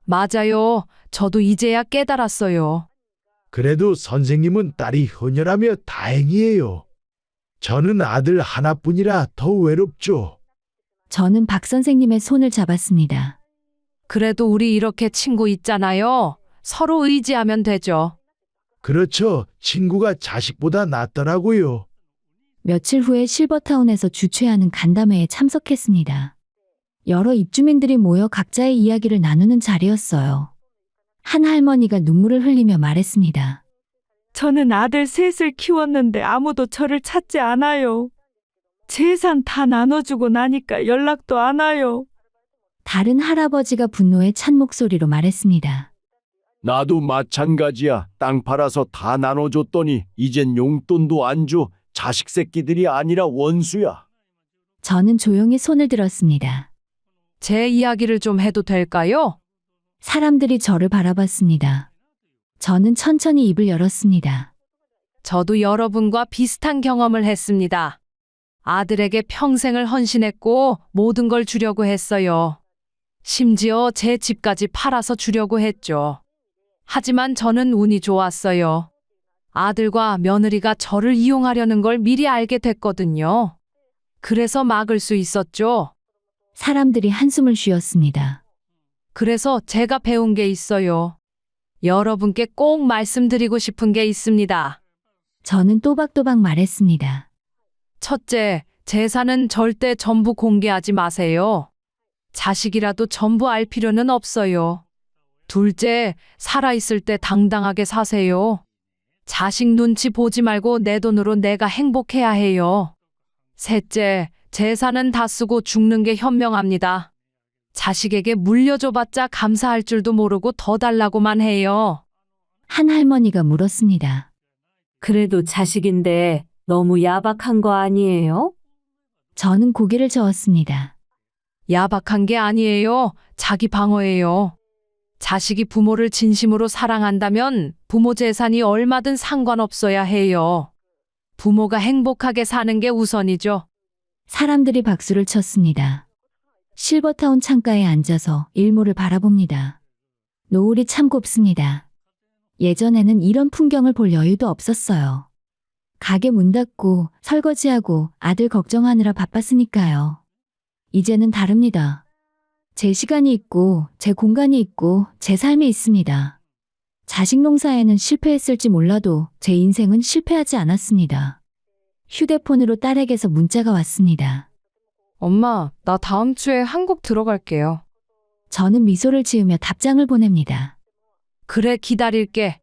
Speaker 2: 맞아요. 저도 이제야 깨달았어요.
Speaker 10: 그래도 선생님은 딸이 효녀라며 다행이에요. 저는 아들 하나뿐이라 더 외롭죠.
Speaker 1: 저는 박 선생님의 손을 잡았습니다.
Speaker 2: 그래도 우리 이렇게 친구 있잖아요. 서로 의지하면 되죠.
Speaker 10: 그렇죠. 친구가 자식보다 낫더라고요.
Speaker 1: 며칠 후에 실버타운에서 주최하는 간담회에 참석했습니다. 여러 입주민들이 모여 각자의 이야기를 나누는 자리였어요. 한 할머니가 눈물을 흘리며 말했습니다.
Speaker 11: 저는 아들 셋을 키웠는데 아무도 저를 찾지 않아요. 재산 다 나눠주고 나니까 연락도 안 와요.
Speaker 1: 다른 할아버지가 분노에 찬 목소리로 말했습니다.
Speaker 12: 나도 마찬가지야. 땅 팔아서 다 나눠줬더니 이젠 용돈도 안 줘. 자식 새끼들이 아니라 원수야.
Speaker 1: 저는 조용히 손을 들었습니다.
Speaker 2: 제 이야기를 좀 해도 될까요?
Speaker 1: 사람들이 저를 바라봤습니다. 저는 천천히 입을 열었습니다.
Speaker 2: 저도 여러분과 비슷한 경험을 했습니다. 아들에게 평생을 헌신했고 모든 걸 주려고 했어요. 심지어 제 집까지 팔아서 주려고 했죠. 하지만 저는 운이 좋았어요. 아들과 며느리가 저를 이용하려는 걸 미리 알게 됐거든요. 그래서 막을 수 있었죠.
Speaker 1: 사람들이 한숨을 쉬었습니다.
Speaker 2: 그래서 제가 배운 게 있어요. 여러분께 꼭 말씀드리고 싶은 게 있습니다.
Speaker 1: 저는 또박또박 말했습니다.
Speaker 2: 첫째, 재산은 절대 전부 공개하지 마세요. 자식이라도 전부 알 필요는 없어요. 둘째, 살아있을 때 당당하게 사세요. 자식 눈치 보지 말고 내 돈으로 내가 행복해야 해요. 셋째, 재산은 다 쓰고 죽는 게 현명합니다. 자식에게 물려줘봤자 감사할 줄도 모르고 더 달라고만 해요.
Speaker 1: 한 할머니가 물었습니다.
Speaker 9: 그래도 자식인데 너무 야박한 거 아니에요?
Speaker 1: 저는 고개를 저었습니다.
Speaker 2: 야박한 게 아니에요. 자기 방어예요. 자식이 부모를 진심으로 사랑한다면 부모 재산이 얼마든 상관없어야 해요. 부모가 행복하게 사는 게 우선이죠.
Speaker 1: 사람들이 박수를 쳤습니다. 실버타운 창가에 앉아서 일몰을 바라봅니다. 노을이 참 곱습니다. 예전에는 이런 풍경을 볼 여유도 없었어요. 가게 문 닫고 설거지하고 아들 걱정하느라 바빴으니까요. 이제는 다릅니다. 제 시간이 있고 제 공간이 있고 제 삶이 있습니다. 자식 농사에는 실패했을지 몰라도 제 인생은 실패하지 않았습니다. 휴대폰으로 딸에게서 문자가 왔습니다.
Speaker 2: 엄마, 나 다음 주에 한국 들어갈게요.
Speaker 1: 저는 미소를 지으며 답장을 보냅니다.
Speaker 2: 그래, 기다릴게.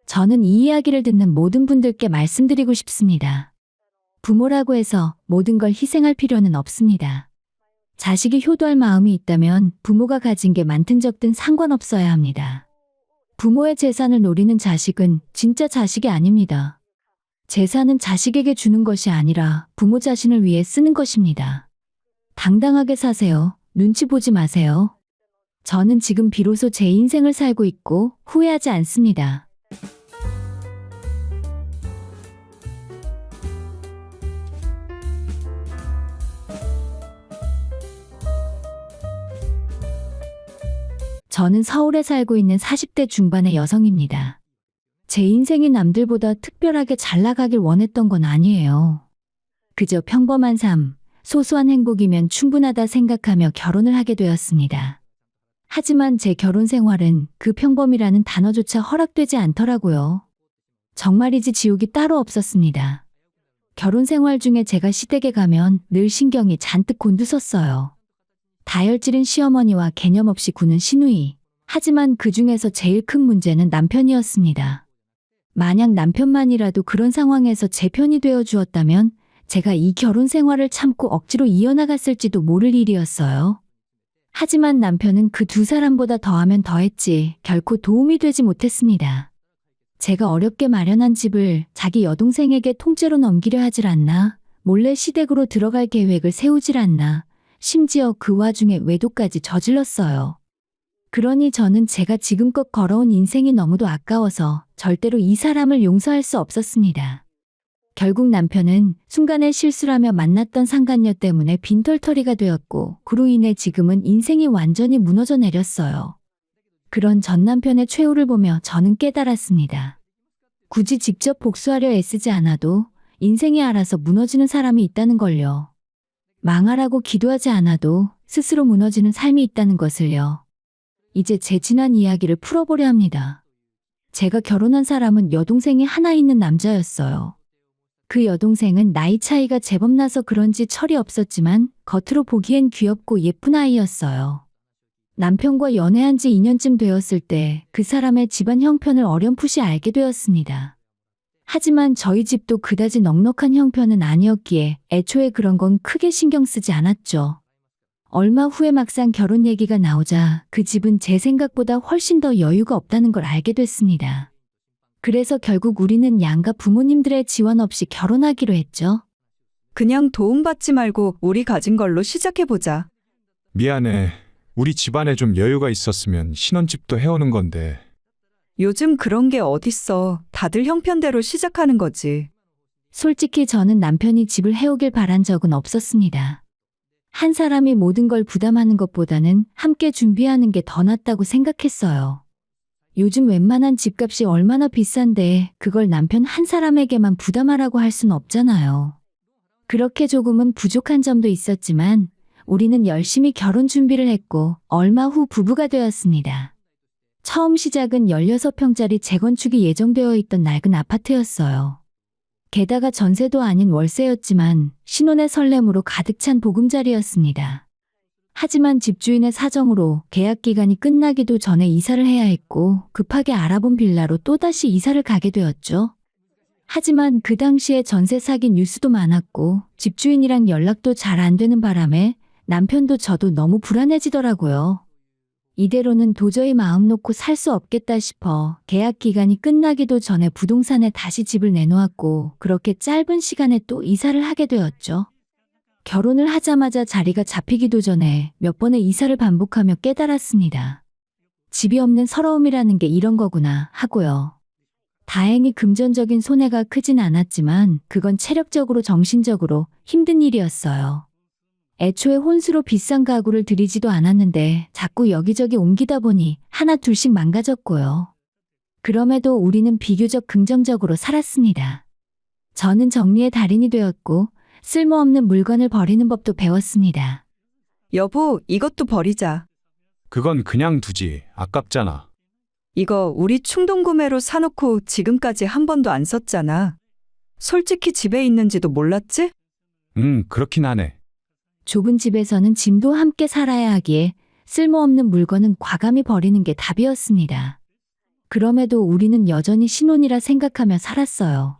Speaker 1: 저는 이 이야기를 듣는 모든 분들께 말씀드리고 싶습니다. 부모라고 해서 모든 걸 희생할 필요는 없습니다. 자식이 효도할 마음이 있다면 부모가 가진 게 많든 적든 상관없어야 합니다. 부모의 재산을 노리는 자식은 진짜 자식이 아닙니다. 재산은 자식에게 주는 것이 아니라 부모 자신을 위해 쓰는 것입니다. 당당하게 사세요. 눈치 보지 마세요. 저는 지금 비로소 제 인생을 살고 있고 후회하지 않습니다. 저는 서울에 살고 있는 40대 중반의 여성입니다. 제 인생이 남들보다 특별하게 잘 나가길 원했던 건 아니에요. 그저 평범한 삶, 소소한 행복이면 충분하다 생각하며 결혼을 하게 되었습니다. 하지만 제 결혼 생활은 그 평범이라는 단어조차 허락되지 않더라고요. 정말이지 지옥이 따로 없었습니다. 결혼 생활 중에 제가 시댁에 가면 늘 신경이 잔뜩 곤두섰어요. 다혈질인 시어머니와 개념 없이 구는 시누이. 하지만 그 중에서 제일 큰 문제는 남편이었습니다. 만약 남편만이라도 그런 상황에서 제 편이 되어 주었다면 제가 이 결혼 생활을 참고 억지로 이어나갔을지도 모를 일이었어요. 하지만 남편은 그 두 사람보다 더하면 더했지 결코 도움이 되지 못했습니다. 제가 어렵게 마련한 집을 자기 여동생에게 통째로 넘기려 하질 않나, 몰래 시댁으로 들어갈 계획을 세우질 않나, 심지어 그 와중에 외도까지 저질렀어요. 그러니 저는 제가 지금껏 걸어온 인생이 너무도 아까워서 절대로 이 사람을 용서할 수 없었습니다. 결국 남편은 순간의 실수라며 만났던 상간녀 때문에 빈털터리가 되었고 그로 인해 지금은 인생이 완전히 무너져 내렸어요. 그런 전 남편의 최후를 보며 저는 깨달았습니다. 굳이 직접 복수하려 애쓰지 않아도 인생이 알아서 무너지는 사람이 있다는 걸요. 망하라고 기도하지 않아도 스스로 무너지는 삶이 있다는 것을요. 이제 제 지난 이야기를 풀어보려 합니다. 제가 결혼한 사람은 여동생이 하나 있는 남자였어요. 그 여동생은 나이 차이가 제법 나서 그런지 철이 없었지만 겉으로 보기엔 귀엽고 예쁜 아이였어요. 남편과 연애한 지 2년쯤 되었을 때 그 사람의 집안 형편을 어렴풋이 알게 되었습니다. 하지만 저희 집도 그다지 넉넉한 형편은 아니었기에 애초에 그런 건 크게 신경 쓰지 않았죠. 얼마 후에 막상 결혼 얘기가 나오자 그 집은 제 생각보다 훨씬 더 여유가 없다는 걸 알게 됐습니다. 그래서 결국 우리는 양가 부모님들의 지원 없이 결혼하기로 했죠.
Speaker 4: 그냥 도움받지 말고 우리 가진 걸로 시작해보자.
Speaker 3: 미안해. 우리 집안에 좀 여유가 있었으면 신혼집도 해오는 건데.
Speaker 4: 요즘 그런 게 어딨어. 다들 형편대로 시작하는 거지.
Speaker 1: 솔직히 저는 남편이 집을 해오길 바란 적은 없었습니다. 한 사람이 모든 걸 부담하는 것보다는 함께 준비하는 게 더 낫다고 생각했어요. 요즘 웬만한 집값이 얼마나 비싼데 그걸 남편 한 사람에게만 부담하라고 할 순 없잖아요. 그렇게 조금은 부족한 점도 있었지만 우리는 열심히 결혼 준비를 했고 얼마 후 부부가 되었습니다. 처음 시작은 16평짜리 재건축이 예정되어 있던 낡은 아파트였어요. 게다가 전세도 아닌 월세였지만 신혼의 설렘으로 가득 찬 보금자리였습니다. 하지만 집주인의 사정으로 계약 기간이 끝나기도 전에 이사를 해야 했고 급하게 알아본 빌라로 또다시 이사를 가게 되었죠. 하지만 그 당시에 전세 사기 뉴스도 많았고 집주인이랑 연락도 잘 안 되는 바람에 남편도 저도 너무 불안해지더라고요. 이대로는 도저히 마음 놓고 살 수 없겠다 싶어 계약 기간이 끝나기도 전에 부동산에 다시 집을 내놓았고 그렇게 짧은 시간에 또 이사를 하게 되었죠. 결혼을 하자마자 자리가 잡히기도 전에 몇 번의 이사를 반복하며 깨달았습니다. 집이 없는 서러움이라는 게 이런 거구나 하고요. 다행히 금전적인 손해가 크진 않았지만 그건 체력적으로 정신적으로 힘든 일이었어요. 애초에 혼수로 비싼 가구를 들이지도 않았는데 자꾸 여기저기 옮기다 보니 하나 둘씩 망가졌고요. 그럼에도 우리는 비교적 긍정적으로 살았습니다. 저는 정리의 달인이 되었고 쓸모없는 물건을 버리는 법도 배웠습니다.
Speaker 4: 여보, 이것도 버리자.
Speaker 3: 그건 그냥 두지. 아깝잖아.
Speaker 4: 이거 우리 충동구매로 사놓고 지금까지 한 번도 안 썼잖아. 솔직히 집에 있는지도 몰랐지?
Speaker 3: 그렇긴 하네.
Speaker 1: 좁은 집에서는 짐도 함께 살아야 하기에 쓸모없는 물건은 과감히 버리는 게 답이었습니다. 그럼에도 우리는 여전히 신혼이라 생각하며 살았어요.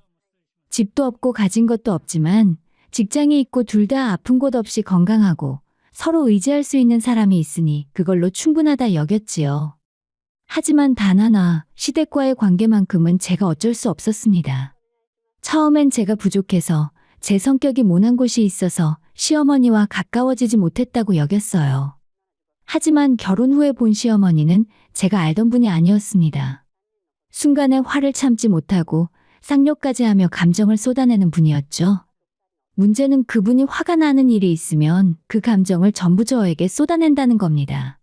Speaker 1: 집도 없고 가진 것도 없지만 직장이 있고 둘 다 아픈 곳 없이 건강하고 서로 의지할 수 있는 사람이 있으니 그걸로 충분하다 여겼지요. 하지만 단 하나, 시댁과의 관계만큼은 제가 어쩔 수 없었습니다. 처음엔 제가 부족해서 제 성격이 모난 곳이 있어서 시어머니와 가까워지지 못했다고 여겼어요. 하지만 결혼 후에 본 시어머니는 제가 알던 분이 아니었습니다. 순간에 화를 참지 못하고 쌍욕까지 하며 감정을 쏟아내는 분이었죠. 문제는 그분이 화가 나는 일이 있으면 그 감정을 전부 저에게 쏟아낸다는 겁니다.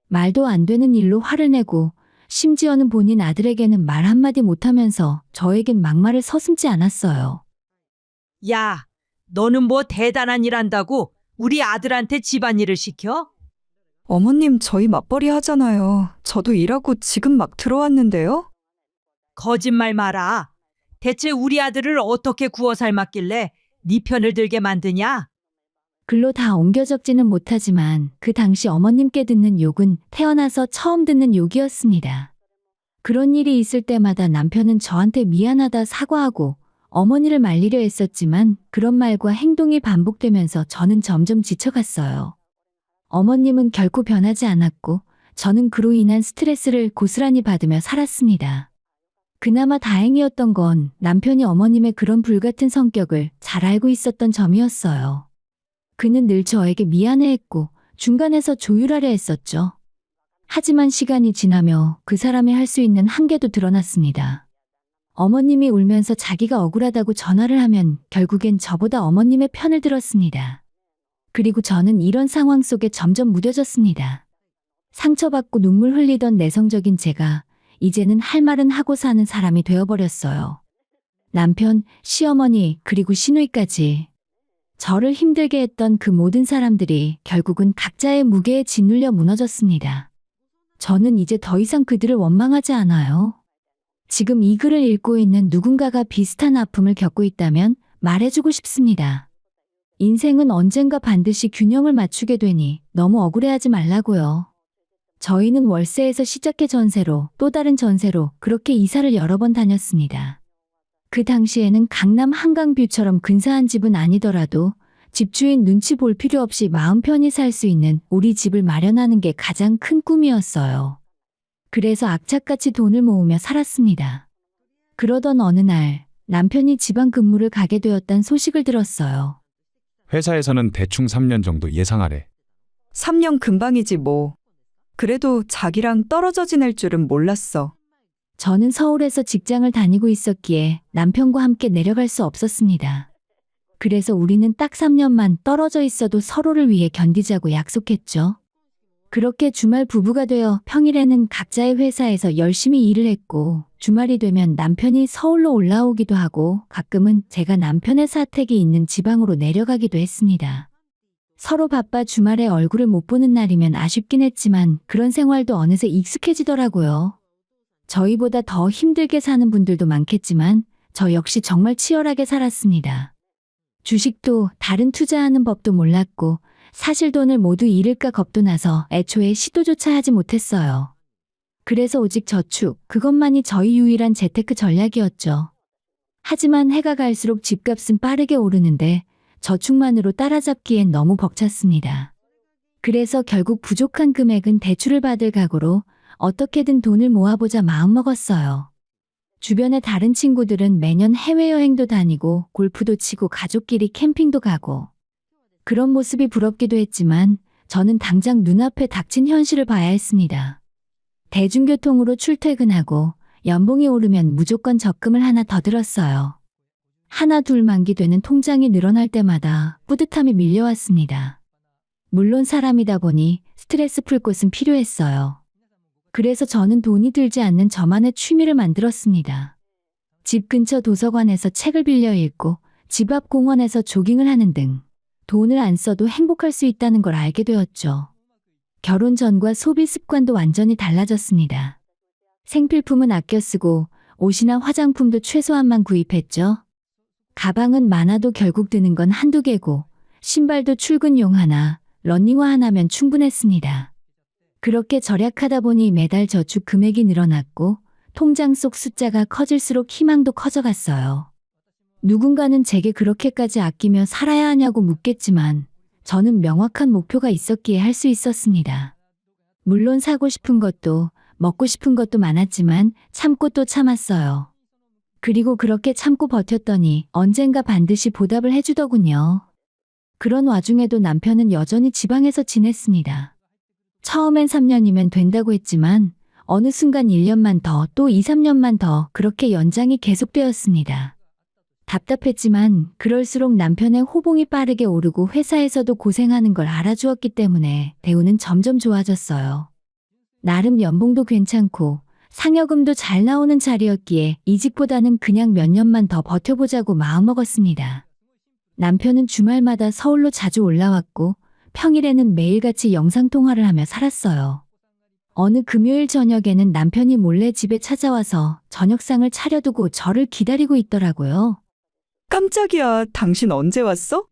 Speaker 1: 말도 안 되는 일로 화를 내고 심지어는 본인 아들에게는 말 한마디 못하면서 저에겐 막말을 서슴지 않았어요.
Speaker 13: 야, 너는 뭐 대단한 일 한다고 우리 아들한테 집안일을 시켜?
Speaker 4: 어머님, 저희 맞벌이 하잖아요. 저도 일하고 지금 막 들어왔는데요.
Speaker 13: 거짓말 마라. 대체 우리 아들을 어떻게 구워 삶았길래 네 편을 들게 만드냐?
Speaker 1: 글로 다 옮겨 적지는 못하지만 그 당시 어머님께 듣는 욕은 태어나서 처음 듣는 욕이었습니다. 그런 일이 있을 때마다 남편은 저한테 미안하다 사과하고 어머니를 말리려 했었지만 그런 말과 행동이 반복되면서 저는 점점 지쳐갔어요. 어머님은 결코 변하지 않았고 저는 그로 인한 스트레스를 고스란히 받으며 살았습니다. 그나마 다행이었던 건 남편이 어머님의 그런 불같은 성격을 잘 알고 있었던 점이었어요. 그는 늘 저에게 미안해했고 중간에서 조율하려 했었죠. 하지만 시간이 지나며 그 사람이 할 수 있는 한계도 드러났습니다. 어머님이 울면서 자기가 억울하다고 전화를 하면 결국엔 저보다 어머님의 편을 들었습니다. 그리고 저는 이런 상황 속에 점점 무뎌졌습니다. 상처받고 눈물 흘리던 내성적인 제가 이제는 할 말은 하고 사는 사람이 되어버렸어요. 남편, 시어머니, 그리고 시누이까지. 저를 힘들게 했던 그 모든 사람들이 결국은 각자의 무게에 짓눌려 무너졌습니다. 저는 이제 더 이상 그들을 원망하지 않아요. 지금 이 글을 읽고 있는 누군가가 비슷한 아픔을 겪고 있다면 말해주고 싶습니다. 인생은 언젠가 반드시 균형을 맞추게 되니 너무 억울해하지 말라고요. 저희는 월세에서 시작해 전세로 또 다른 전세로 그렇게 이사를 여러 번 다녔습니다. 그 당시에는 강남 한강뷰처럼 근사한 집은 아니더라도 집주인 눈치 볼 필요 없이 마음 편히 살 수 있는 우리 집을 마련하는 게 가장 큰 꿈이었어요. 그래서 악착같이 돈을 모으며 살았습니다. 그러던 어느 날 남편이 지방 근무를 가게 되었다는 소식을 들었어요.
Speaker 3: 회사에서는 대충 3년 정도 예상하래.
Speaker 4: 3년 금방이지 뭐. 그래도 자기랑 떨어져 지낼 줄은 몰랐어.
Speaker 1: 저는 서울에서 직장을 다니고 있었기에 남편과 함께 내려갈 수 없었습니다. 그래서 우리는 딱 3년만 떨어져 있어도 서로를 위해 견디자고 약속했죠. 그렇게 주말 부부가 되어 평일에는 각자의 회사에서 열심히 일을 했고 주말이 되면 남편이 서울로 올라오기도 하고 가끔은 제가 남편의 사택이 있는 지방으로 내려가기도 했습니다. 서로 바빠 주말에 얼굴을 못 보는 날이면 아쉽긴 했지만 그런 생활도 어느새 익숙해지더라고요. 저희보다 더 힘들게 사는 분들도 많겠지만 저 역시 정말 치열하게 살았습니다. 주식도 다른 투자하는 법도 몰랐고 사실 돈을 모두 잃을까 겁도 나서 애초에 시도조차 하지 못했어요. 그래서 오직 저축, 그것만이 저희 유일한 재테크 전략이었죠. 하지만 해가 갈수록 집값은 빠르게 오르는데 저축만으로 따라잡기엔 너무 벅찼습니다. 그래서 결국 부족한 금액은 대출을 받을 각오로 어떻게든 돈을 모아보자 마음먹었어요. 주변의 다른 친구들은 매년 해외여행도 다니고 골프도 치고 가족끼리 캠핑도 가고 그런 모습이 부럽기도 했지만 저는 당장 눈앞에 닥친 현실을 봐야 했습니다. 대중교통으로 출퇴근하고 연봉이 오르면 무조건 적금을 하나 더 들었어요. 하나 둘 만기되는 통장이 늘어날 때마다 뿌듯함이 밀려왔습니다. 물론 사람이다 보니 스트레스 풀 곳은 필요했어요. 그래서 저는 돈이 들지 않는 저만의 취미를 만들었습니다. 집 근처 도서관에서 책을 빌려 읽고 집 앞 공원에서 조깅을 하는 등 돈을 안 써도 행복할 수 있다는 걸 알게 되었죠. 결혼 전과 소비 습관도 완전히 달라졌습니다. 생필품은 아껴 쓰고 옷이나 화장품도 최소한만 구입했죠. 가방은 많아도 결국 드는 건 한두 개고 신발도 출근용 하나, 러닝화 하나면 충분했습니다. 그렇게 절약하다 보니 매달 저축 금액이 늘어났고 통장 속 숫자가 커질수록 희망도 커져갔어요. 누군가는 제게 그렇게까지 아끼며 살아야 하냐고 묻겠지만 저는 명확한 목표가 있었기에 할 수 있었습니다. 물론 사고 싶은 것도 먹고 싶은 것도 많았지만 참고 또 참았어요. 그리고 그렇게 참고 버텼더니 언젠가 반드시 보답을 해주더군요. 그런 와중에도 남편은 여전히 지방에서 지냈습니다. 처음엔 3년이면 된다고 했지만 어느 순간 1년만 더 또 2, 3년만 더 그렇게 연장이 계속되었습니다. 답답했지만 그럴수록 남편의 호봉이 빠르게 오르고 회사에서도 고생하는 걸 알아주었기 때문에 대우는 점점 좋아졌어요. 나름 연봉도 괜찮고 상여금도 잘 나오는 자리였기에 이직보다는 그냥 몇 년만 더 버텨보자고 마음먹었습니다. 남편은 주말마다 서울로 자주 올라왔고 평일에는 매일같이 영상통화를 하며 살았어요. 어느 금요일 저녁에는 남편이 몰래 집에 찾아와서 저녁상을 차려두고 저를 기다리고 있더라고요.
Speaker 4: 깜짝이야, 당신 언제 왔어?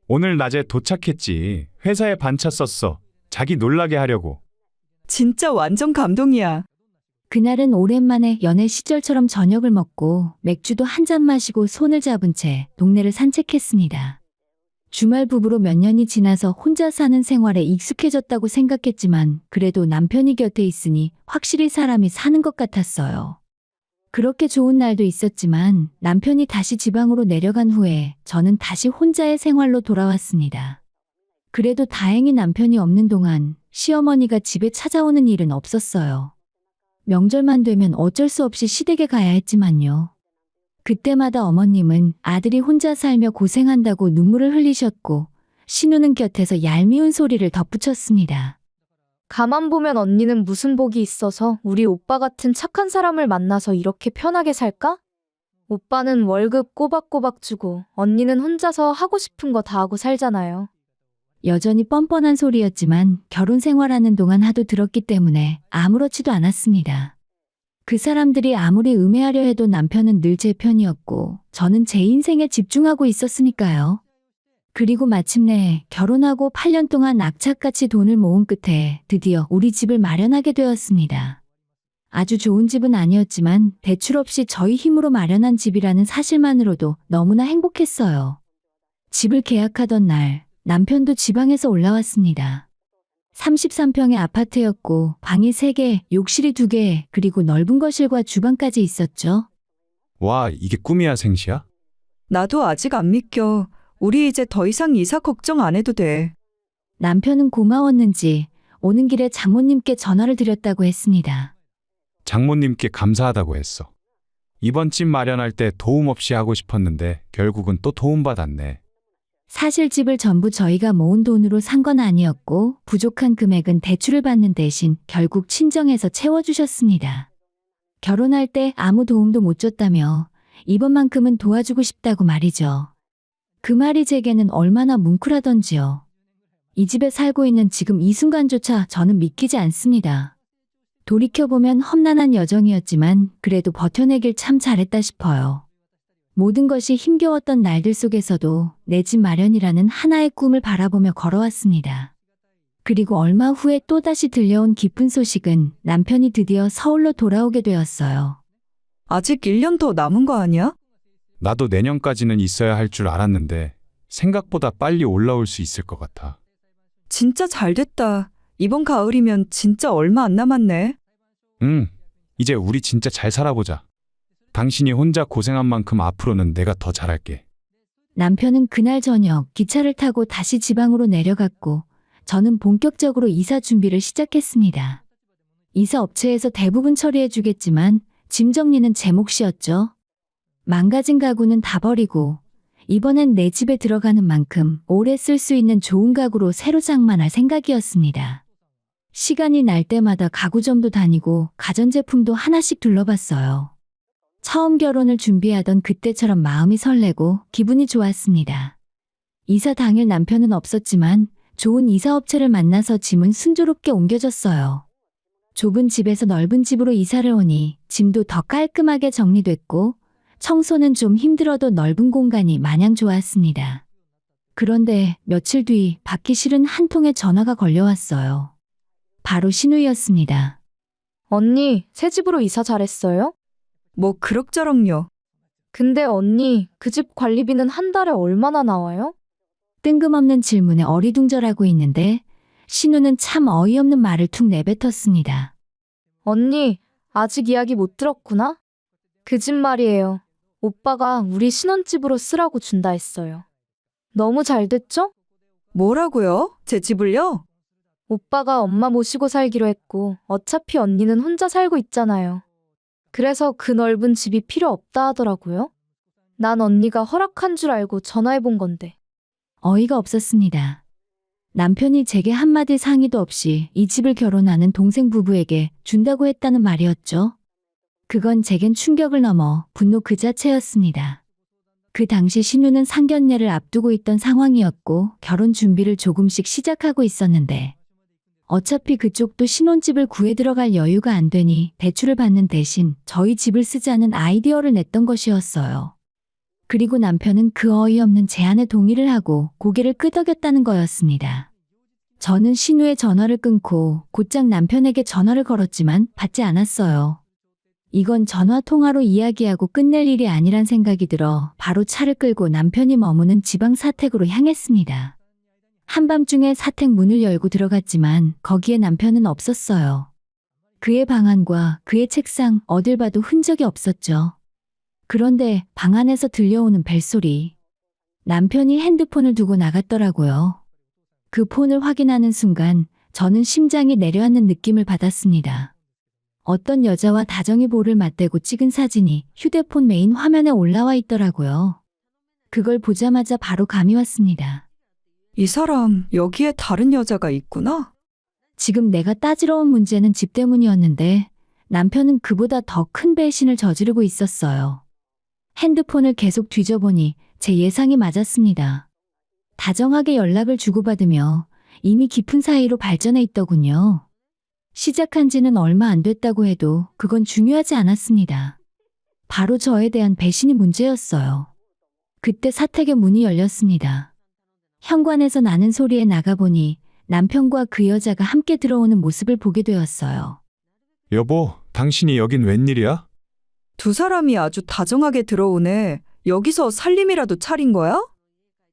Speaker 3: 오늘 낮에 도착했지. 회사에 반차 썼어. 자기 놀라게 하려고.
Speaker 4: 진짜 완전 감동이야.
Speaker 1: 그날은 오랜만에 연애 시절처럼 저녁을 먹고 맥주도 한 잔 마시고 손을 잡은 채 동네를 산책했습니다. 주말 부부로 몇 년이 지나서 혼자 사는 생활에 익숙해졌다고 생각했지만 그래도 남편이 곁에 있으니 확실히 사람이 사는 것 같았어요. 그렇게 좋은 날도 있었지만 남편이 다시 지방으로 내려간 후에 저는 다시 혼자의 생활로 돌아왔습니다. 그래도 다행히 남편이 없는 동안 시어머니가 집에 찾아오는 일은 없었어요. 명절만 되면 어쩔 수 없이 시댁에 가야 했지만요. 그때마다 어머님은 아들이 혼자 살며 고생한다고 눈물을 흘리셨고 신우는 곁에서 얄미운 소리를 덧붙였습니다.
Speaker 6: 가만 보면 언니는 무슨 복이 있어서 우리 오빠 같은 착한 사람을 만나서 이렇게 편하게 살까? 오빠는 월급 꼬박꼬박 주고 언니는 혼자서 하고 싶은 거 다 하고 살잖아요.
Speaker 1: 여전히 뻔뻔한 소리였지만 결혼 생활하는 동안 하도 들었기 때문에 아무렇지도 않았습니다. 그 사람들이 아무리 음해하려 해도 남편은 늘 제 편이었고 저는 제 인생에 집중하고 있었으니까요. 그리고 마침내 결혼하고 8년 동안 악착같이 돈을 모은 끝에 드디어 우리 집을 마련하게 되었습니다. 아주 좋은 집은 아니었지만 대출 없이 저희 힘으로 마련한 집이라는 사실만으로도 너무나 행복했어요. 집을 계약하던 날 남편도 지방에서 올라왔습니다. 33평의 아파트였고 방이 3개, 욕실이 2개, 그리고 넓은 거실과 주방까지 있었죠.
Speaker 3: 와, 이게 꿈이야, 생시야?
Speaker 4: 나도 아직 안 믿겨. 우리 이제 더 이상 이사 걱정 안 해도 돼.
Speaker 1: 남편은 고마웠는지 오는 길에 장모님께 전화를 드렸다고 했습니다.
Speaker 3: 장모님께 감사하다고 했어. 이번 집 마련할 때 도움 없이 하고 싶었는데 결국은 또 도움받았네.
Speaker 1: 사실 집을 전부 저희가 모은 돈으로 산 건 아니었고 부족한 금액은 대출을 받는 대신 결국 친정에서 채워주셨습니다. 결혼할 때 아무 도움도 못 줬다며 이번만큼은 도와주고 싶다고 말이죠. 그 말이 제게는 얼마나 뭉클하던지요. 이 집에 살고 있는 지금 이 순간조차 저는 믿기지 않습니다. 돌이켜보면 험난한 여정이었지만 그래도 버텨내길 참 잘했다 싶어요. 모든 것이 힘겨웠던 날들 속에서도 내 집 마련이라는 하나의 꿈을 바라보며 걸어왔습니다. 그리고 얼마 후에 또다시 들려온 기쁜 소식은 남편이 드디어 서울로 돌아오게 되었어요.
Speaker 4: 아직 1년 더 남은 거 아니야?
Speaker 3: 나도 내년까지는 있어야 할 줄 알았는데 생각보다 빨리 올라올 수 있을 것 같아.
Speaker 4: 진짜 잘 됐다. 이번 가을이면 진짜 얼마 안 남았네.
Speaker 3: 이제 우리 진짜 잘 살아보자. 당신이 혼자 고생한 만큼 앞으로는 내가 더 잘할게.
Speaker 1: 남편은 그날 저녁 기차를 타고 다시 지방으로 내려갔고 저는 본격적으로 이사 준비를 시작했습니다. 이사 업체에서 대부분 처리해 주겠지만 짐 정리는 제 몫이었죠. 망가진 가구는 다 버리고 이번엔 내 집에 들어가는 만큼 오래 쓸 수 있는 좋은 가구로 새로 장만할 생각이었습니다. 시간이 날 때마다 가구점도 다니고 가전제품도 하나씩 둘러봤어요. 처음 결혼을 준비하던 그때처럼 마음이 설레고 기분이 좋았습니다. 이사 당일 남편은 없었지만 좋은 이사업체를 만나서 짐은 순조롭게 옮겨졌어요. 좁은 집에서 넓은 집으로 이사를 오니 짐도 더 깔끔하게 정리됐고 청소는 좀 힘들어도 넓은 공간이 마냥 좋았습니다. 그런데 며칠 뒤 받기 싫은 한 통의 전화가 걸려왔어요. 바로 신우이였습니다.
Speaker 6: 언니, 새 집으로 이사 잘했어요?
Speaker 4: 뭐 그럭저럭요.
Speaker 6: 근데 언니, 그 집 관리비는 한 달에 얼마나 나와요?
Speaker 1: 뜬금없는 질문에 어리둥절하고 있는데 신우는 참 어이없는 말을 툭 내뱉었습니다.
Speaker 6: 언니, 아직 이야기 못 들었구나? 그 집 말이에요. 오빠가 우리 신혼집으로 쓰라고 준다 했어요. 너무 잘 됐죠?
Speaker 4: 뭐라고요? 제 집을요?
Speaker 6: 오빠가 엄마 모시고 살기로 했고 어차피 언니는 혼자 살고 있잖아요. 그래서 그 넓은 집이 필요 없다 하더라고요. 난 언니가 허락한 줄 알고 전화해 본 건데.
Speaker 1: 어이가 없었습니다. 남편이 제게 한마디 상의도 없이 이 집을 결혼하는 동생 부부에게 준다고 했다는 말이었죠. 그건 제겐 충격을 넘어 분노 그 자체였습니다. 그 당시 신우는 상견례를 앞두고 있던 상황이었고 결혼 준비를 조금씩 시작하고 있었는데 어차피 그쪽도 신혼집을 구해 들어갈 여유가 안 되니 대출을 받는 대신 저희 집을 쓰자는 아이디어를 냈던 것이었어요. 그리고 남편은 그 어이없는 제안에 동의를 하고 고개를 끄덕였다는 거였습니다. 저는 신우의 전화를 끊고 곧장 남편에게 전화를 걸었지만 받지 않았어요. 이건 전화 통화로 이야기하고 끝낼 일이 아니란 생각이 들어 바로 차를 끌고 남편이 머무는 지방 사택으로 향했습니다. 한밤중에 사택 문을 열고 들어갔지만 거기에 남편은 없었어요. 그의 방 안과 그의 책상 어딜 봐도 흔적이 없었죠. 그런데 방 안에서 들려오는 벨소리. 남편이 핸드폰을 두고 나갔더라고요. 그 폰을 확인하는 순간 저는 심장이 내려앉는 느낌을 받았습니다. 어떤 여자와 다정히 볼을 맞대고 찍은 사진이 휴대폰 메인 화면에 올라와 있더라고요. 그걸 보자마자 바로 감이 왔습니다.
Speaker 4: 이 사람 여기에 다른 여자가 있구나?
Speaker 1: 지금 내가 따지러 온 문제는 집 때문이었는데 남편은 그보다 더 큰 배신을 저지르고 있었어요. 핸드폰을 계속 뒤져보니 제 예상이 맞았습니다. 다정하게 연락을 주고받으며 이미 깊은 사이로 발전해 있더군요. 시작한 지는 얼마 안 됐다고 해도 그건 중요하지 않았습니다. 바로 저에 대한 배신이 문제였어요. 그때 사택의 문이 열렸습니다. 현관에서 나는 소리에 나가보니 남편과 그 여자가 함께 들어오는 모습을 보게 되었어요.
Speaker 3: 여보, 당신이 여긴 웬일이야?
Speaker 4: 두 사람이 아주 다정하게 들어오네. 여기서 살림이라도 차린 거야?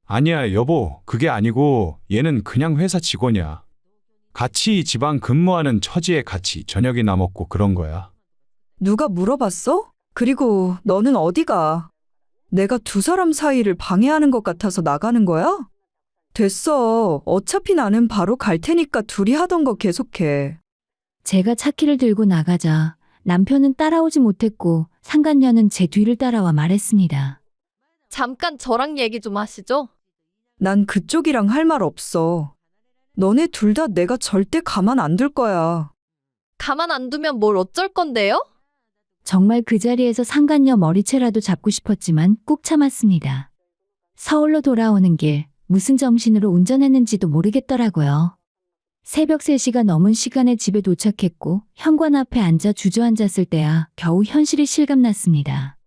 Speaker 3: 아니야, 여보. 그게 아니고 얘는 그냥 회사 직원이야. 같이 이 지방 근무하는 처지에 같이 저녁이나 먹고 그런 거야.
Speaker 4: 누가 물어봤어? 그리고 너는 어디가? 내가 두 사람 사이를 방해하는 것 같아서 나가는 거야? 됐어. 어차피 나는 바로 갈 테니까 둘이 하던 거 계속해.
Speaker 1: 제가 차키를 들고 나가자 남편은 따라오지 못했고 상간녀는 제 뒤를 따라와 말했습니다.
Speaker 14: 잠깐 저랑 얘기 좀 하시죠.
Speaker 4: 난 그쪽이랑 할 말 없어. 너네 둘 다 내가 절대 가만 안 둘 거야.
Speaker 14: 가만 안 두면 뭘 어쩔 건데요?
Speaker 1: 정말 그 자리에서 상간녀 머리채라도 잡고 싶었지만 꾹 참았습니다. 서울로 돌아오는 길 무슨 정신으로 운전했는지도 모르겠더라고요. 새벽 3시가 넘은 시간에 집에 도착했고 현관 앞에 앉아 주저앉았을 때야 겨우 현실이 실감났습니다.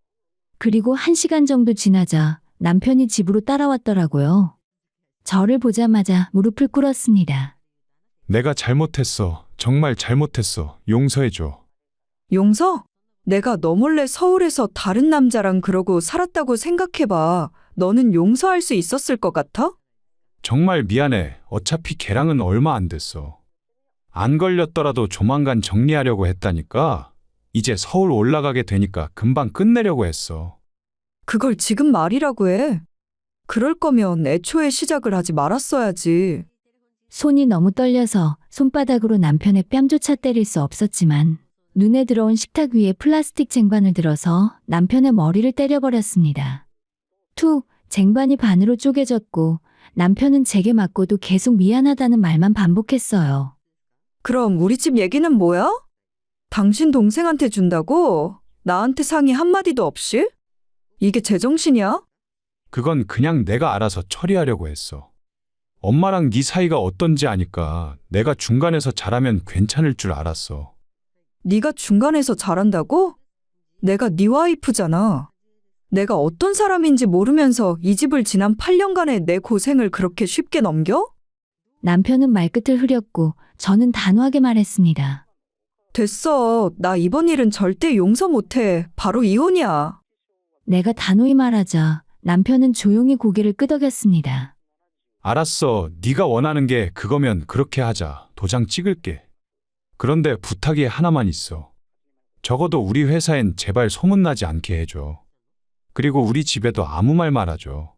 Speaker 1: 그리고 1시간 정도 지나자 남편이 집으로 따라왔더라고요. 저를 보자마자 무릎을 꿇었습니다.
Speaker 3: 내가 잘못했어. 정말 잘못했어. 용서해줘.
Speaker 4: 용서? 내가 너 몰래 서울에서 다른 남자랑 그러고 살았다고 생각해봐. 너는 용서할 수 있었을 것 같아?
Speaker 3: 정말 미안해. 어차피 걔랑은 얼마 안 됐어. 안 걸렸더라도 조만간 정리하려고 했다니까. 이제 서울 올라가게 되니까 금방 끝내려고 했어.
Speaker 4: 그걸 지금 말이라고 해. 그럴 거면 애초에 시작을 하지 말았어야지.
Speaker 1: 손이 너무 떨려서 손바닥으로 남편의 뺨조차 때릴 수 없었지만 눈에 들어온 식탁 위에 플라스틱 쟁반을 들어서 남편의 머리를 때려버렸습니다. 툭! 쟁반이 반으로 쪼개졌고 남편은 제게 맞고도 계속 미안하다는 말만 반복했어요.
Speaker 4: 그럼 우리 집 얘기는 뭐야? 당신 동생한테 준다고? 나한테 상의 한마디도 없이? 이게 제정신이야?
Speaker 3: 그건 그냥 내가 알아서 처리하려고 했어. 엄마랑 네 사이가 어떤지 아니까 내가 중간에서 잘하면 괜찮을 줄 알았어.
Speaker 4: 네가 중간에서 잘한다고? 내가 네 와이프잖아. 내가 어떤 사람인지 모르면서 이 집을 지난 8년간의 내 고생을 그렇게 쉽게 넘겨?
Speaker 1: 남편은 말끝을 흐렸고 저는 단호하게 말했습니다.
Speaker 4: 됐어. 나 이번 일은 절대 용서 못해. 바로 이혼이야.
Speaker 1: 내가 단호히 말하자 남편은 조용히 고개를 끄덕였습니다.
Speaker 3: 알았어. 네가 원하는 게 그거면 그렇게 하자. 도장 찍을게. 그런데 부탁이 하나만 있어. 적어도 우리 회사엔 제발 소문나지 않게 해줘. 그리고 우리 집에도 아무 말 말아줘.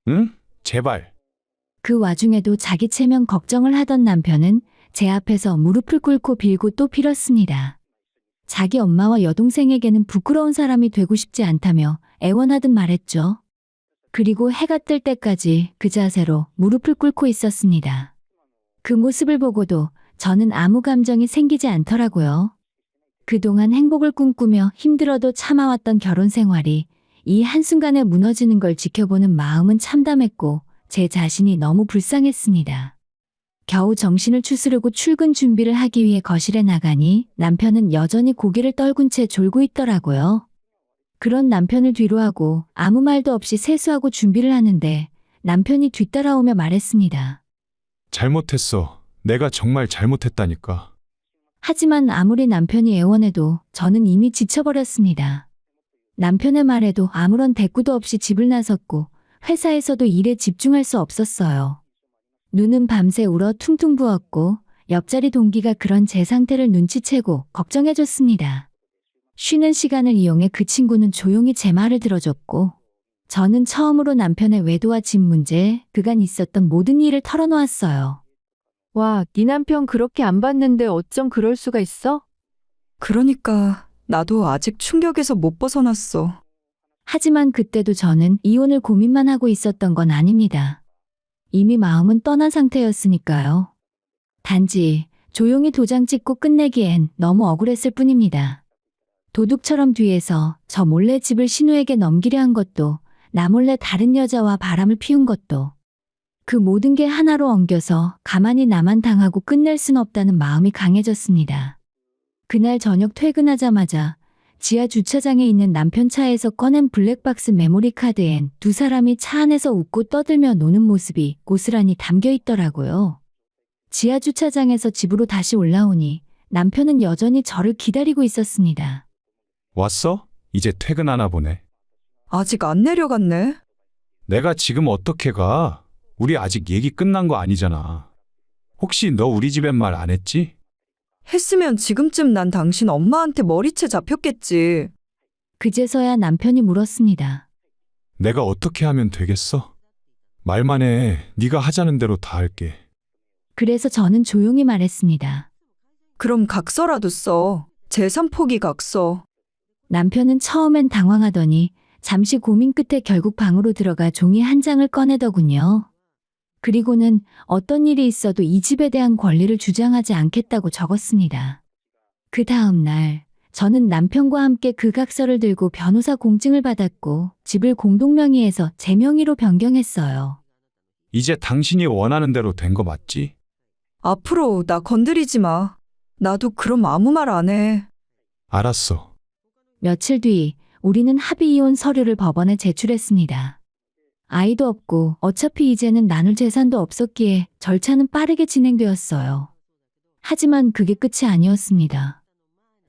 Speaker 3: 응? 제발.
Speaker 1: 그 와중에도 자기 체면 걱정을 하던 남편은 제 앞에서 무릎을 꿇고 빌고 또 빌었습니다. 자기 엄마와 여동생에게는 부끄러운 사람이 되고 싶지 않다며 애원하듯 말했죠. 그리고 해가 뜰 때까지 그 자세로 무릎을 꿇고 있었습니다. 그 모습을 보고도 저는 아무 감정이 생기지 않더라고요. 그동안 행복을 꿈꾸며 힘들어도 참아왔던 결혼 생활이 이 한순간에 무너지는 걸 지켜보는 마음은 참담했고 제 자신이 너무 불쌍했습니다. 겨우 정신을 추스르고 출근 준비를 하기 위해 거실에 나가니 남편은 여전히 고개를 떨군 채 졸고 있더라고요. 그런 남편을 뒤로하고 아무 말도 없이 세수하고 준비를 하는데 남편이 뒤따라오며 말했습니다.
Speaker 3: 잘못했어. 내가 정말 잘못했다니까.
Speaker 1: 하지만 아무리 남편이 애원해도 저는 이미 지쳐버렸습니다. 남편의 말에도 아무런 대꾸도 없이 집을 나섰고 회사에서도 일에 집중할 수 없었어요. 눈은 밤새 울어 퉁퉁 부었고 옆자리 동기가 그런 제 상태를 눈치채고 걱정해줬습니다. 쉬는 시간을 이용해 그 친구는 조용히 제 말을 들어줬고 저는 처음으로 남편의 외도와 집 문제, 그간 있었던 모든 일을 털어놓았어요.
Speaker 15: 와, 네 남편 그렇게 안 봤는데 어쩜 그럴 수가 있어?
Speaker 4: 그러니까 나도 아직 충격에서 못 벗어났어.
Speaker 1: 하지만 그때도 저는 이혼을 고민만 하고 있었던 건 아닙니다. 이미 마음은 떠난 상태였으니까요. 단지 조용히 도장 찍고 끝내기엔 너무 억울했을 뿐입니다. 도둑처럼 뒤에서 저 몰래 집을 신우에게 넘기려 한 것도 나 몰래 다른 여자와 바람을 피운 것도 그 모든 게 하나로 엉겨서 가만히 나만 당하고 끝낼 순 없다는 마음이 강해졌습니다. 그날 저녁 퇴근하자마자 지하 주차장에 있는 남편 차에서 꺼낸 블랙박스 메모리 카드엔 두 사람이 차 안에서 웃고 떠들며 노는 모습이 고스란히 담겨 있더라고요. 지하 주차장에서 집으로 다시 올라오니 남편은 여전히 저를 기다리고 있었습니다.
Speaker 3: 왔어? 이제 퇴근하나 보네.
Speaker 4: 아직 안 내려갔네.
Speaker 3: 내가 지금 어떻게 가? 우리 아직 얘기 끝난 거 아니잖아. 혹시 너 우리 집엔 말 안 했지?
Speaker 4: 했으면 지금쯤 난 당신 엄마한테 머리채 잡혔겠지.
Speaker 1: 그제서야 남편이 물었습니다.
Speaker 3: 내가 어떻게 하면 되겠어? 말만 해. 네가 하자는 대로 다 할게.
Speaker 1: 그래서 저는 조용히 말했습니다.
Speaker 4: 그럼 각서라도 써. 재산 포기 각서.
Speaker 1: 남편은 처음엔 당황하더니 잠시 고민 끝에 결국 방으로 들어가 종이 한 장을 꺼내더군요. 그리고는 어떤 일이 있어도 이 집에 대한 권리를 주장하지 않겠다고 적었습니다. 그 다음 날 저는 남편과 함께 그 각서를 들고 변호사 공증을 받았고 집을 공동명의에서 제 명의로 변경했어요.
Speaker 3: 이제 당신이 원하는 대로 된 거 맞지?
Speaker 4: 앞으로 나 건드리지 마. 나도 그럼 아무 말 안 해.
Speaker 3: 알았어.
Speaker 1: 며칠 뒤 우리는 합의 이혼 서류를 법원에 제출했습니다. 아이도 없고 어차피 이제는 나눌 재산도 없었기에 절차는 빠르게 진행되었어요. 하지만 그게 끝이 아니었습니다.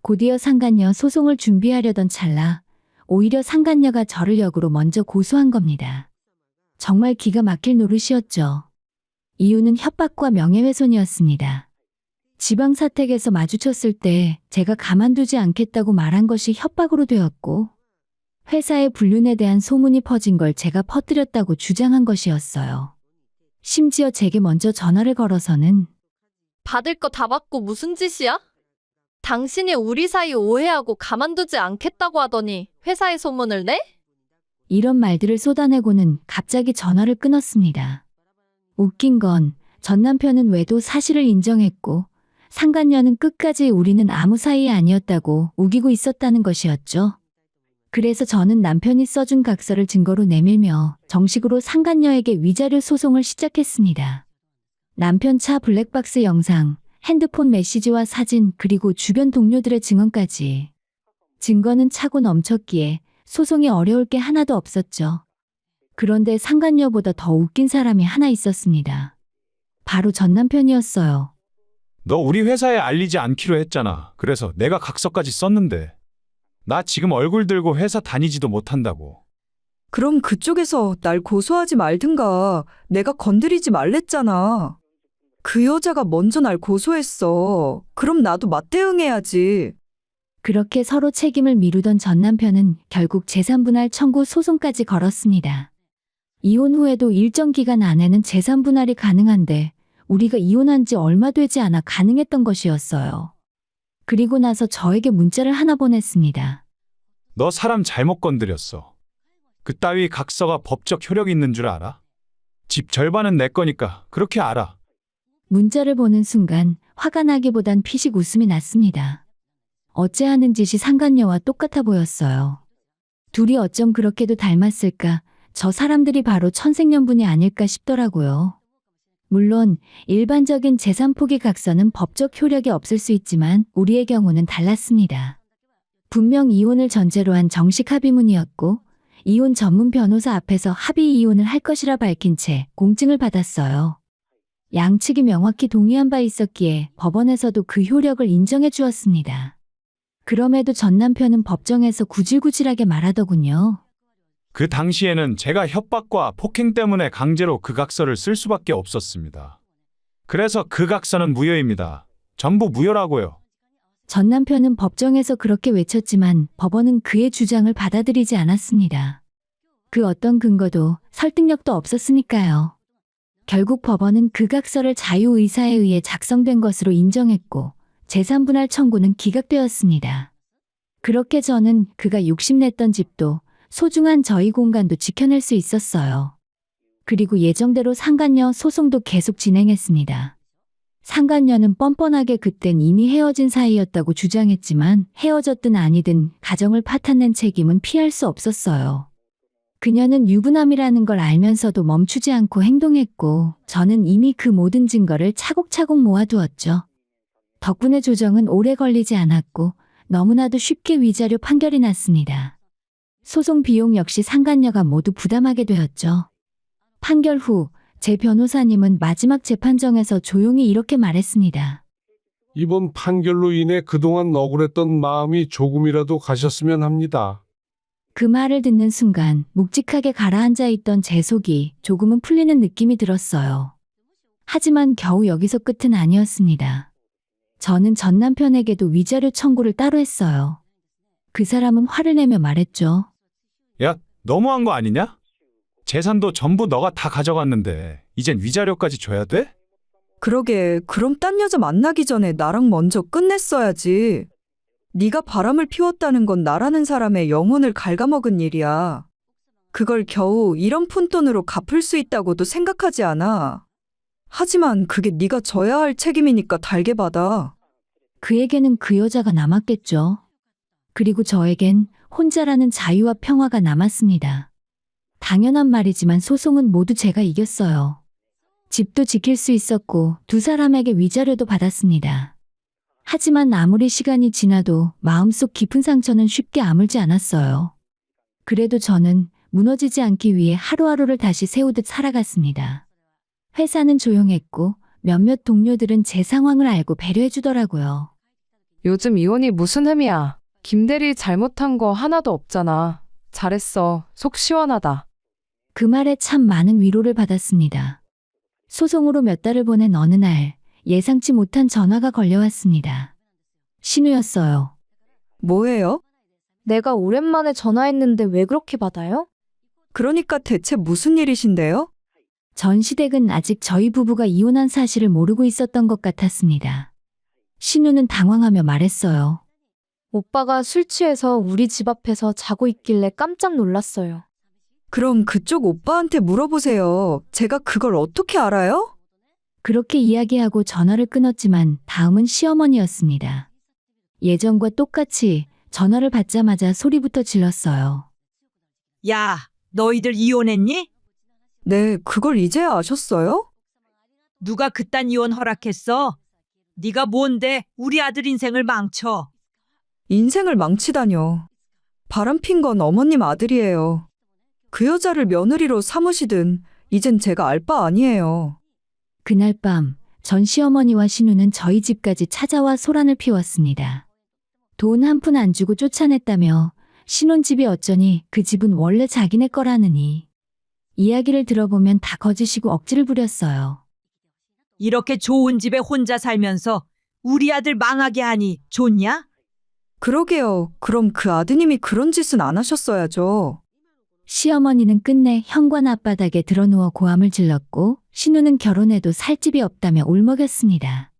Speaker 1: 곧이어 상간녀 소송을 준비하려던 찰나 오히려 상간녀가 저를 역으로 먼저 고소한 겁니다. 정말 기가 막힐 노릇이었죠. 이유는 협박과 명예훼손이었습니다. 지방사택에서 마주쳤을 때 제가 가만두지 않겠다고 말한 것이 협박으로 되었고 회사의 불륜에 대한 소문이 퍼진 걸 제가 퍼뜨렸다고 주장한 것이었어요. 심지어 제게 먼저 전화를 걸어서는
Speaker 14: 받을 거 다 받고 무슨 짓이야? 당신이 우리 사이 오해하고 가만두지 않겠다고 하더니 회사에 소문을 내?
Speaker 1: 이런 말들을 쏟아내고는 갑자기 전화를 끊었습니다. 웃긴 건 전 남편은 외도 사실을 인정했고 상간녀는 끝까지 우리는 아무 사이 아니었다고 우기고 있었다는 것이었죠. 그래서 저는 남편이 써준 각서를 증거로 내밀며 정식으로 상간녀에게 위자료 소송을 시작했습니다. 남편 차 블랙박스 영상, 핸드폰 메시지와 사진, 그리고 주변 동료들의 증언까지. 증거는 차고 넘쳤기에 소송이 어려울 게 하나도 없었죠. 그런데 상간녀보다 더 웃긴 사람이 하나 있었습니다. 바로 전 남편이었어요.
Speaker 3: 너 우리 회사에 알리지 않기로 했잖아. 그래서 내가 각서까지 썼는데. 나 지금 얼굴 들고 회사 다니지도 못한다고.
Speaker 4: 그럼 그쪽에서 날 고소하지 말든가. 내가 건드리지 말랬잖아. 그 여자가 먼저 날 고소했어. 그럼 나도 맞대응해야지.
Speaker 1: 그렇게 서로 책임을 미루던 전 남편은 결국 재산분할 청구 소송까지 걸었습니다. 이혼 후에도 일정 기간 안에는 재산분할이 가능한데 우리가 이혼한 지 얼마 되지 않아 가능했던 것이었어요. 그리고 나서 저에게 문자를 하나 보냈습니다.
Speaker 3: 너 사람 잘못 건드렸어. 그따위 각서가 법적 효력이 있는 줄 알아? 집 절반은 내 거니까 그렇게 알아.
Speaker 1: 문자를 보는 순간 화가 나기보단 피식 웃음이 났습니다. 어째 하는 짓이 상간녀와 똑같아 보였어요. 둘이 어쩜 그렇게도 닮았을까? 저 사람들이 바로 천생연분이 아닐까 싶더라고요. 물론 일반적인 재산 포기 각서는 법적 효력이 없을 수 있지만 우리의 경우는 달랐습니다. 분명 이혼을 전제로 한 정식 합의문이었고 이혼 전문 변호사 앞에서 합의 이혼을 할 것이라 밝힌 채 공증을 받았어요. 양측이 명확히 동의한 바 있었기에 법원에서도 그 효력을 인정해 주었습니다. 그럼에도 전 남편은 법정에서 구질구질하게 말하더군요.
Speaker 3: 그 당시에는 제가 협박과 폭행 때문에 강제로 그 각서를 쓸 수밖에 없었습니다. 그래서 그 각서는 무효입니다. 전부 무효라고요.
Speaker 1: 전 남편은 법정에서 그렇게 외쳤지만 법원은 그의 주장을 받아들이지 않았습니다. 그 어떤 근거도 설득력도 없었으니까요. 결국 법원은 그 각서를 자유의사에 의해 작성된 것으로 인정했고 재산분할 청구는 기각되었습니다. 그렇게 저는 그가 욕심냈던 집도 소중한 저희 공간도 지켜낼 수 있었어요. 그리고 예정대로 상간녀 소송도 계속 진행했습니다. 상간녀는 뻔뻔하게 그땐 이미 헤어진 사이였다고 주장했지만 헤어졌든 아니든 가정을 파탄낸 책임은 피할 수 없었어요. 그녀는 유부남이라는 걸 알면서도 멈추지 않고 행동했고 저는 이미 그 모든 증거를 차곡차곡 모아두었죠. 덕분에 조정은 오래 걸리지 않았고 너무나도 쉽게 위자료 판결이 났습니다. 소송 비용 역시 상간녀가 모두 부담하게 되었죠. 판결 후 제 변호사님은 마지막 재판정에서 조용히 이렇게 말했습니다.
Speaker 8: 이번 판결로 인해 그동안 억울했던 마음이 조금이라도 가셨으면 합니다.
Speaker 1: 그 말을 듣는 순간 묵직하게 가라앉아 있던 제 속이 조금은 풀리는 느낌이 들었어요. 하지만 겨우 여기서 끝은 아니었습니다. 저는 전 남편에게도 위자료 청구를 따로 했어요. 그 사람은 화를 내며 말했죠.
Speaker 3: 야, 너무한 거 아니냐? 재산도 전부 너가 다 가져갔는데 이젠 위자료까지 줘야 돼?
Speaker 4: 그러게, 그럼 딴 여자 만나기 전에 나랑 먼저 끝냈어야지. 네가 바람을 피웠다는 건 나라는 사람의 영혼을 갉아먹은 일이야. 그걸 겨우 이런 푼돈으로 갚을 수 있다고도 생각하지 않아. 하지만 그게 네가 져야 할 책임이니까 달게 받아.
Speaker 1: 그에게는 그 여자가 남았겠죠. 그리고 저에겐 혼자라는 자유와 평화가 남았습니다. 당연한 말이지만 소송은 모두 제가 이겼어요. 집도 지킬 수 있었고 두 사람에게 위자료도 받았습니다. 하지만 아무리 시간이 지나도 마음속 깊은 상처는 쉽게 아물지 않았어요. 그래도 저는 무너지지 않기 위해 하루하루를 다시 세우듯 살아갔습니다. 회사는 조용했고 몇몇 동료들은 제 상황을 알고 배려해 주더라고요.
Speaker 2: 요즘 이혼이 무슨 흠이야. 김대리 잘못한 거 하나도 없잖아. 잘했어. 속 시원하다.
Speaker 1: 그 말에 참 많은 위로를 받았습니다. 소송으로 몇 달을 보낸 어느 날 예상치 못한 전화가 걸려왔습니다. 신우였어요.
Speaker 4: 뭐예요?
Speaker 6: 내가 오랜만에 전화했는데 왜 그렇게 받아요?
Speaker 4: 그러니까 대체 무슨 일이신데요?
Speaker 1: 전 시댁은 아직 저희 부부가 이혼한 사실을 모르고 있었던 것 같았습니다. 신우는 당황하며 말했어요.
Speaker 6: 오빠가 술 취해서 우리 집 앞에서 자고 있길래 깜짝 놀랐어요.
Speaker 4: 그럼 그쪽 오빠한테 물어보세요. 제가 그걸 어떻게 알아요?
Speaker 1: 그렇게 이야기하고 전화를 끊었지만 다음은 시어머니였습니다. 예전과 똑같이 전화를 받자마자 소리부터 질렀어요.
Speaker 13: 야, 너희들 이혼했니?
Speaker 4: 네, 그걸 이제야 아셨어요?
Speaker 13: 누가 그딴 이혼 허락했어? 네가 뭔데 우리 아들 인생을 망쳐?
Speaker 4: 인생을 망치다뇨. 바람핀 건 어머님 아들이에요. 그 여자를 며느리로 삼으시든 이젠 제가 알 바 아니에요.
Speaker 1: 그날 밤 전 시어머니와 신우는 저희 집까지 찾아와 소란을 피웠습니다. 돈 한 푼 안 주고 쫓아냈다며 신혼집이 어쩌니 그 집은 원래 자기네 거라느니. 이야기를 들어보면 다 거짓이고 억지를 부렸어요.
Speaker 13: 이렇게 좋은 집에 혼자 살면서 우리 아들 망하게 하니 좋냐?
Speaker 4: 그러게요. 그럼 그 아드님이 그런 짓은 안 하셨어야죠.
Speaker 1: 시어머니는 끝내 현관 앞바닥에 드러누워 고함을 질렀고 신우는 결혼해도 살 집이 없다며 울먹였습니다.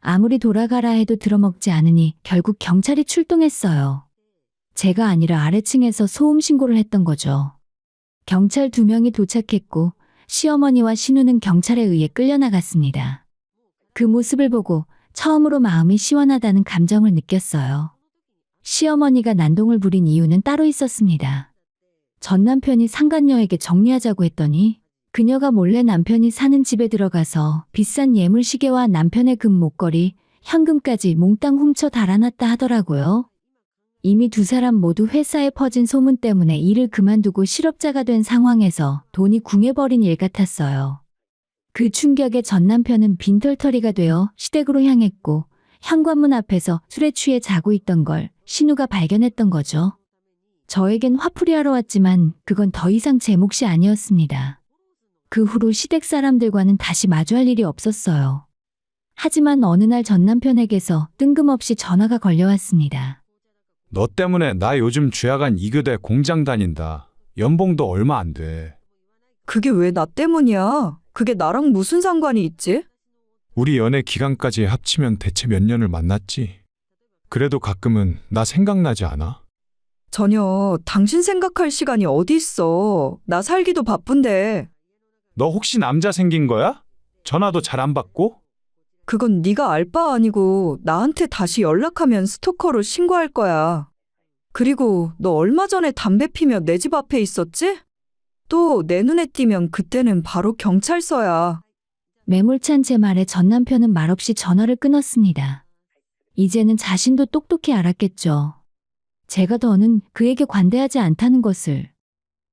Speaker 1: 아무리 돌아가라 해도 들어먹지 않으니 결국 경찰이 출동했어요. 제가 아니라 아래층에서 소음 신고를 했던 거죠. 경찰 2명이 도착했고 시어머니와 신우는 경찰에 의해 끌려나갔습니다. 그 모습을 보고 처음으로 마음이 시원하다는 감정을 느꼈어요. 시어머니가 난동을 부린 이유는 따로 있었습니다. 전 남편이 상간녀에게 정리하자고 했더니 그녀가 몰래 남편이 사는 집에 들어가서 비싼 예물 시계와 남편의 금 목걸이, 현금까지 몽땅 훔쳐 달아났다 하더라고요. 이미 2사람 모두 회사에 퍼진 소문 때문에 일을 그만두고 실업자가 된 상황에서 돈이 궁해버린 일 같았어요. 그 충격에 전 남편은 빈털터리가 되어 시댁으로 향했고 현관문 앞에서 술에 취해 자고 있던 걸 신우가 발견했던 거죠. 저에겐 화풀이 하러 왔지만 그건 더 이상 제 몫이 아니었습니다. 그 후로 시댁 사람들과는 다시 마주할 일이 없었어요. 하지만 어느 날 전 남편에게서 뜬금없이 전화가 걸려왔습니다.
Speaker 3: 너 때문에 나 요즘 죄악한 2교대 공장 다닌다. 연봉도 얼마 안 돼.
Speaker 4: 그게 왜 나 때문이야? 그게 나랑 무슨 상관이 있지?
Speaker 3: 우리 연애 기간까지 합치면 대체 몇 년을 만났지? 그래도 가끔은 나 생각나지 않아?
Speaker 4: 전혀 당신 생각할 시간이 어디 있어. 나 살기도 바쁜데.
Speaker 3: 너 혹시 남자 생긴 거야? 전화도 잘 안 받고?
Speaker 4: 그건 네가 알 바 아니고 나한테 다시 연락하면 스토커로 신고할 거야. 그리고 너 얼마 전에 담배 피며 내 집 앞에 있었지? 또 내 눈에 띄면 그때는 바로 경찰서야.
Speaker 1: 매몰찬 제 말에 전 남편은 말없이 전화를 끊었습니다. 이제는 자신도 똑똑히 알았겠죠. 제가 더는 그에게 관대하지 않다는 것을.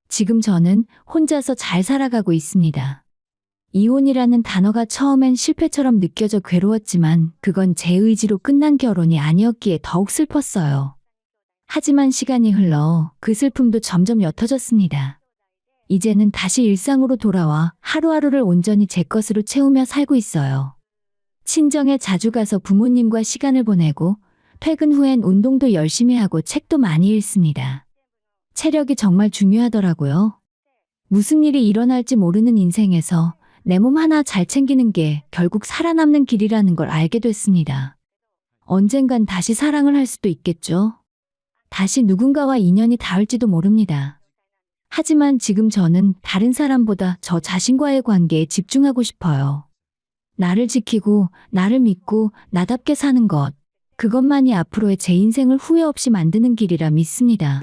Speaker 1: 지금 저는 혼자서 잘 살아가고 있습니다. 이혼이라는 단어가 처음엔 실패처럼 느껴져 괴로웠지만 그건 제 의지로 끝난 결혼이 아니었기에 더욱 슬펐어요. 하지만 시간이 흘러 그 슬픔도 점점 옅어졌습니다. 이제는 다시 일상으로 돌아와 하루하루를 온전히 제 것으로 채우며 살고 있어요. 친정에 자주 가서 부모님과 시간을 보내고 퇴근 후엔 운동도 열심히 하고 책도 많이 읽습니다. 체력이 정말 중요하더라고요. 무슨 일이 일어날지 모르는 인생에서 내 몸 하나 잘 챙기는 게 결국 살아남는 길이라는 걸 알게 됐습니다. 언젠간 다시 사랑을 할 수도 있겠죠. 다시 누군가와 인연이 닿을지도 모릅니다. 하지만 지금 저는 다른 사람보다 저 자신과의 관계에 집중하고 싶어요. 나를 지키고 나를 믿고 나답게 사는 것. 그것만이 앞으로의 제 인생을 후회 없이 만드는 길이라 믿습니다.